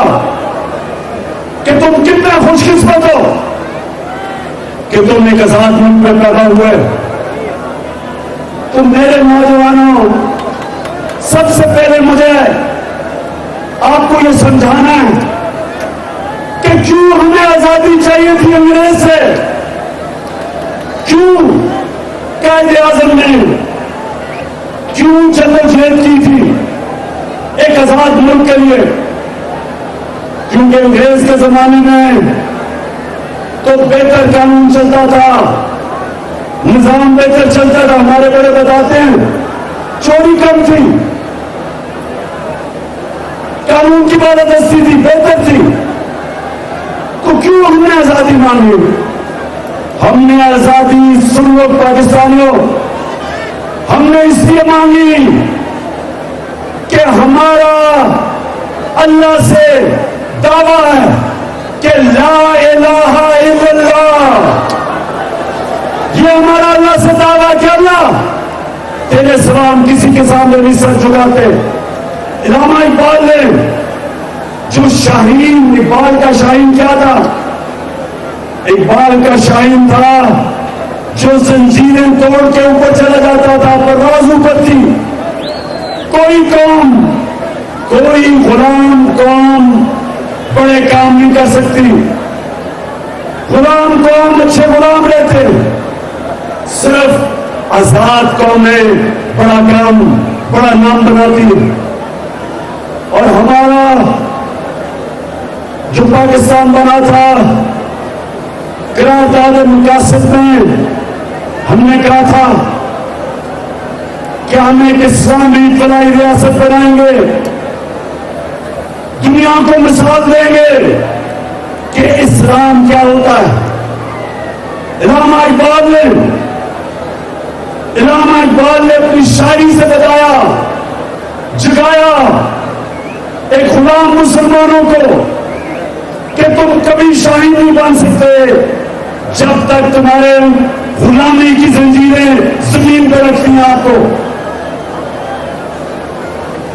कि तुम कितना खुशकिस्मत हो कि तुम एक आजाद मुल्क में पैदा हुए। तो मेरे नौजवानों, सबसे पहले मुझे आपको यह समझाना है कि क्यों हमें आजादी चाहिए थी अंग्रेज से, क्यों कायदे आजम ने क्यों जद्दोजहद की थी एक आजाद मुल्क के लिए। क्योंकि अंग्रेज के जमाने में तो बेहतर कानून चलता था, निजाम बेहतर चलता था। हमारे बड़े बताते हैं चोरी कम थी, कानून की बालादस्ती थी, बेहतर थी। तो क्यों हमने आजादी मांगी? हमने आजादी, सुन लो पाकिस्तानियों, हमने इसलिए मांगी कि हमारा अल्लाह से दावा है कि ला इलाहा इल्लल्लाह। ये हमारा अल्लाह से दावा कि अल्लाह तेरे सलाम किसी के सामने नहीं सर झुकाते। इलामा इकबाल ने, जो शाहीन, इकबाल का शाहीन क्या था? इकबाल का शाहीन था जो जंजीरें तोड़ के ऊपर चला जाता था, परवाज़ ऊपर थी। कोई कौम, कोई गुलाम कौम बड़े काम नहीं कर सकती। गुलाम कौम अच्छे गुलाम रहते, आजाद कौमें बड़ा काम, बड़ा नाम बनाती है। और हमारा जो पाकिस्तान बना था, करारदाद मुकासद में हमने कहा था कि हम एक इस्लामी फलाई रियासत बनाएंगे, दुनिया को मिसाल देंगे कि इस्लाम क्या होता है। इलामा इकबाल ने अपनी शायरी से बताया, जगाया एक गुलाम मुसलमानों को कि तुम कभी शाही नहीं बन सकते जब तक तुम्हारे गुलामी की जंजीरें जमीन पर रखती हैं आपको।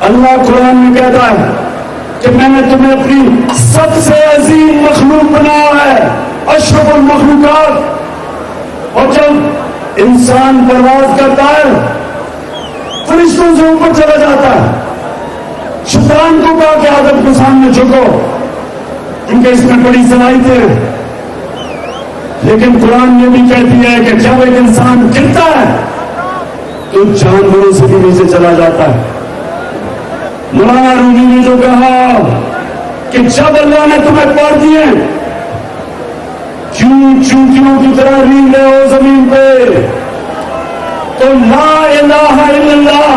अल्लाह कुरान में कहता है कि मैंने तुम्हें अपनी सबसे अजीम मखलूक बनाया है, अशरफुल मखलूकात। और जब इंसान परवाज करता है, फरिश्तों से ऊपर चला जाता है। शैतान को कहा कि आदम के सामने झुको, क्योंकि इसमें बड़ी सलाहियत है। लेकिन कुरान ये भी कहती है कि जब एक इंसान गिरता है तो जानवरों से भी नीचे चला जाता है। मौलाना रूमी ने जो कहा कि जब अल्लाह ने तुम्हें पार दिए, चूंटियों की तरह रील रहे हो जमीन पे, तो ला इलाहा इल्लल्लाह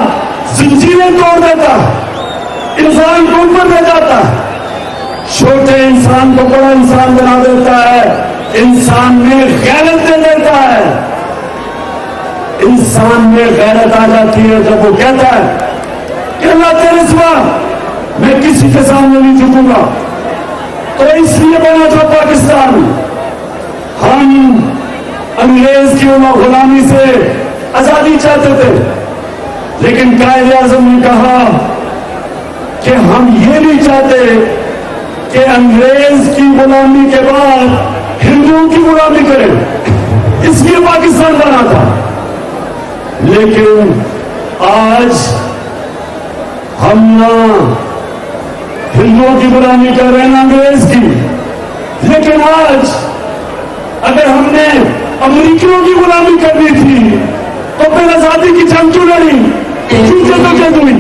जंजीरें तोड़ देता है, इंसान को ऊपर ले जाता है, छोटे इंसान को बड़ा इंसान बना देता है, इंसान में गैरत दे देता है। इंसान में गैरत आ जाती है जब वो कहता है कि अल्लाह तेरे सिवा मैं किसी के सामने नहीं झुकूंगा। तो इसलिए बना था पाकिस्तान। हम अंग्रेज की गुलामी से आजादी चाहते थे, लेकिन कायदे आजम ने कहा कि हम ये नहीं चाहते कि अंग्रेज की गुलामी के बाद हिंदुओं की गुलामी करें, इसलिए पाकिस्तान बना था। लेकिन आज हम ना हिंदुओं की गुलामी कर रहे हैं ना अंग्रेज की। लेकिन आज अगर हमने अमेरिकियों की गुलामी करनी थी तो फिर आजादी की जंग क्यों लड़ी, क्यों जदोजहद हुई?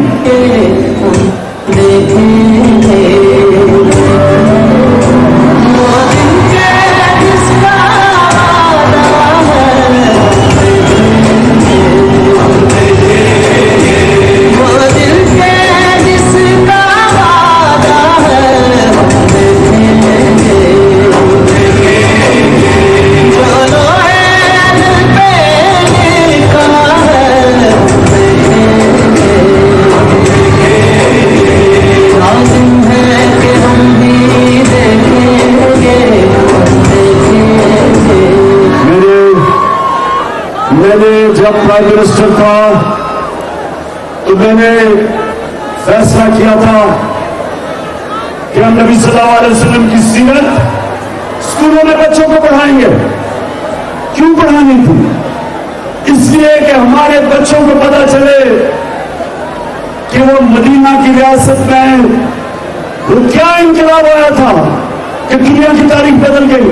जब प्राइम मिनिस्टर था तो मैंने फैसला किया था कि हम नबी सल्लल्लाहु अलैहि वसल्लम की सीरत स्कूलों में बच्चों को पढ़ाएंगे। क्यों पढ़ानी थी? इसलिए कि हमारे बच्चों को पता चले कि वो मदीना की रियासत में वो क्या इंकलाब आया था कि दुनिया की तारीख बदल गई।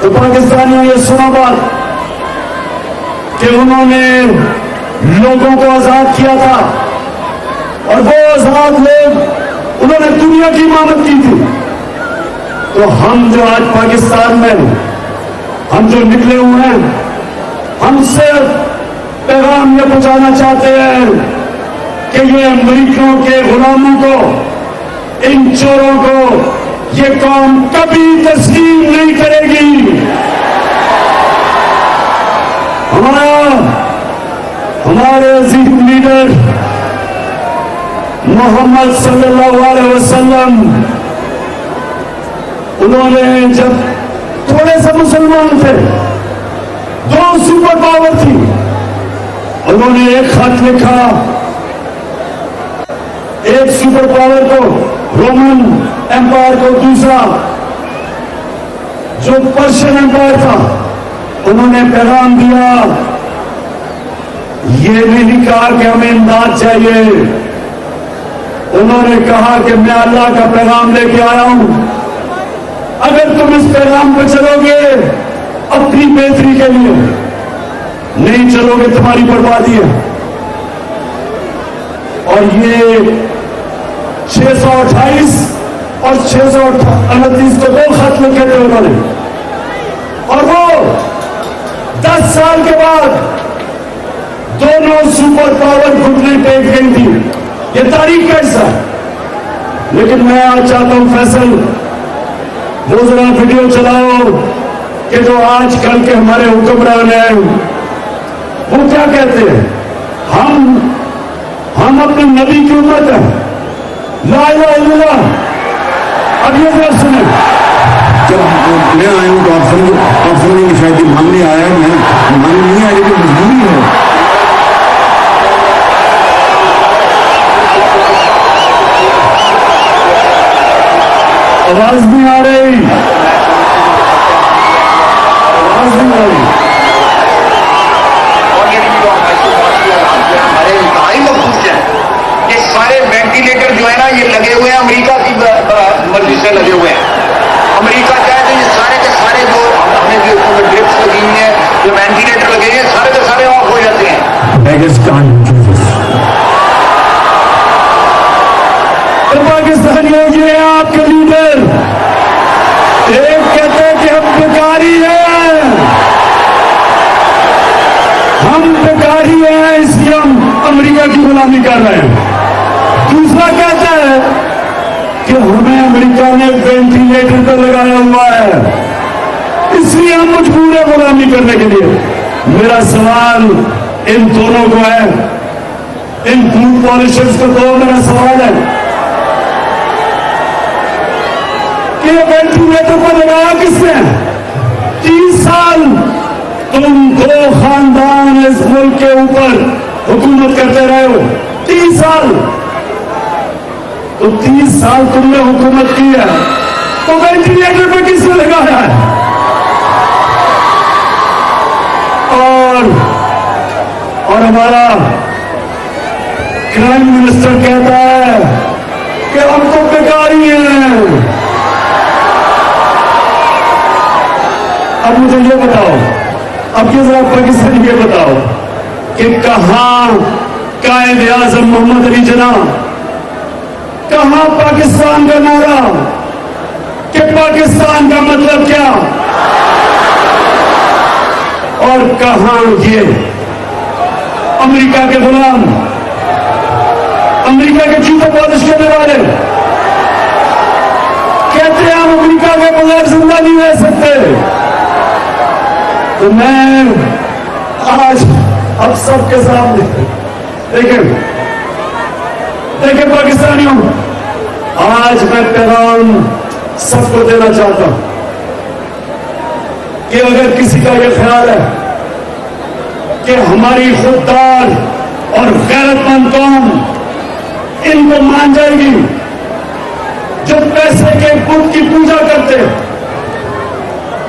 तो पाकिस्तानियों ये सुना बात कि उन्होंने लोगों को आजाद किया था, और वो आजाद लोग उन्होंने दुनिया की इमामत की थी। तो हम जो आज पाकिस्तान में हम जो निकले हुए हैं, हम सिर्फ पैगाम ये पहुंचाना चाहते हैं कि ये अमेरिकियों के गुलामों को, इन चोरों को ये कौम कभी तस्लीम नहीं करेगी। हमारे अजीज लीडर मोहम्मद सल्लल्लाहु अलैहि वसल्लम, उन्होंने जब थोड़े से मुसलमान थे, 2 सुपर पावर थी, उन्होंने एक खत लिखा एक सुपर पावर को, रोमन एम्पायर को, दूसरा जो पर्शियन एम्पायर था, उन्होंने पैगाम दिया। ये नहीं कहा कि हमें इमदाद चाहिए, उन्होंने कहा कि मैं अल्लाह का पैगाम लेके आया हूं, अगर तुम इस पैगाम पर चलोगे अपनी बेहतरी के लिए, नहीं चलोगे तुम्हारी बर्बादी है। और ये 628 और 629 को 2 खत लिखे थे उन्होंने, और वो 10 साल के बाद दोनों सुपर पावर घुटने टेक गई थी। ये तारीख का हिस्सा है। लेकिन मैं आज चाहता हूं फैसल, वो जरा वीडियो चलाओ कि जो आजकल के हमारे हुक्मरान हैं वो क्या कहते हैं। हम अपने नबी की उम्मत है, ला इलाहा इल्लल्लाह। अब ये जरा सुने। जब मैं आया हूँ तो आप समझे कि शायद मांगने आया है, मैं मांगने नहीं आया, लेकिन मजबूरी है। आवाज नहीं आ रही, आवाज नहीं आ रही। और ये हमारे इंतहाई मखसूस है। ये सारे वेंटिलेटर जो है ना, ये लगे हुए हैं अमेरिका की मर्जी से लगे हुए हैं। अमेरिका क्या है, ये सारे के सारे जो हमने जो ड्रिप्स लगी हुई है, जो वेंटिलेटर लगे हैं, सारे के सारे ऑफ हो जाते हैं। तो पाकिस्तानियों, ये आपके लीडर एक कहते हैं कि हम बेकारी हैं, हम बेकारी हैं, इसलिए हम अमेरिका की गुलामी कर रहे हैं। दूसरा कहता है कि हमें अमेरिका ने वेंटिलेटर पर लगाया हुआ है, इसलिए हम मजबूर है गुलामी करने के लिए। मेरा सवाल इन दोनों को है, इन फूड पॉलिशियर्स को दो। मेरा सवाल है कि वेंटिलेटर पर लगाया किसने? 30 साल तुम 2 खानदान इस मुल्क के ऊपर हुकूमत करते रहे हो। 30 साल, तो 30 साल तुमने हुकूमत की है, तो वेंटिलेटर पर किसने लगाया है? और हमारा क्राइम मिनिस्टर कहता है कि हम तो बेकारी हैं। अब मुझे ये बताओ, अब ये जरा पाकिस्तानी ये बताओ कि कहां कायद आजम मोहम्मद अली जिन्ना, कहां पाकिस्तान का नारा, कि पाकिस्तान का मतलब क्या, और कहां ये अमेरिका के गुलाम, अमेरिका के जूते पॉलिश करने वाले कहते हैं हम अमेरिका के बगैर जिंदा नहीं रह सकते। तो मैं आज अब सबके सामने देखिए पाकिस्तानियों, आज मैं पैगाम सबको देना चाहता हूं कि अगर किसी का यह ख्याल है कि हमारी खुददार और गैरतमंद कौम इनको मान जाएगी जो पैसे के बुत की पूजा करते,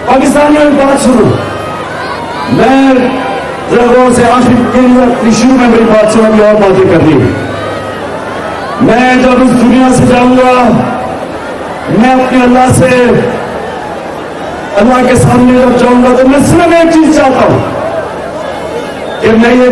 पाकिस्तानियों में बात सुनो। मैं जरा से आखिरी शुरू में मेरी बात सुना, भी और बातें करनी है। मैं जब इस दुनिया से जाऊंगा, मैं अपने अल्लाह से, अल्लाह के सामने जब जाऊंगा, तो मैं सिर्फ एक चीज चाहता हूं कि मैं ये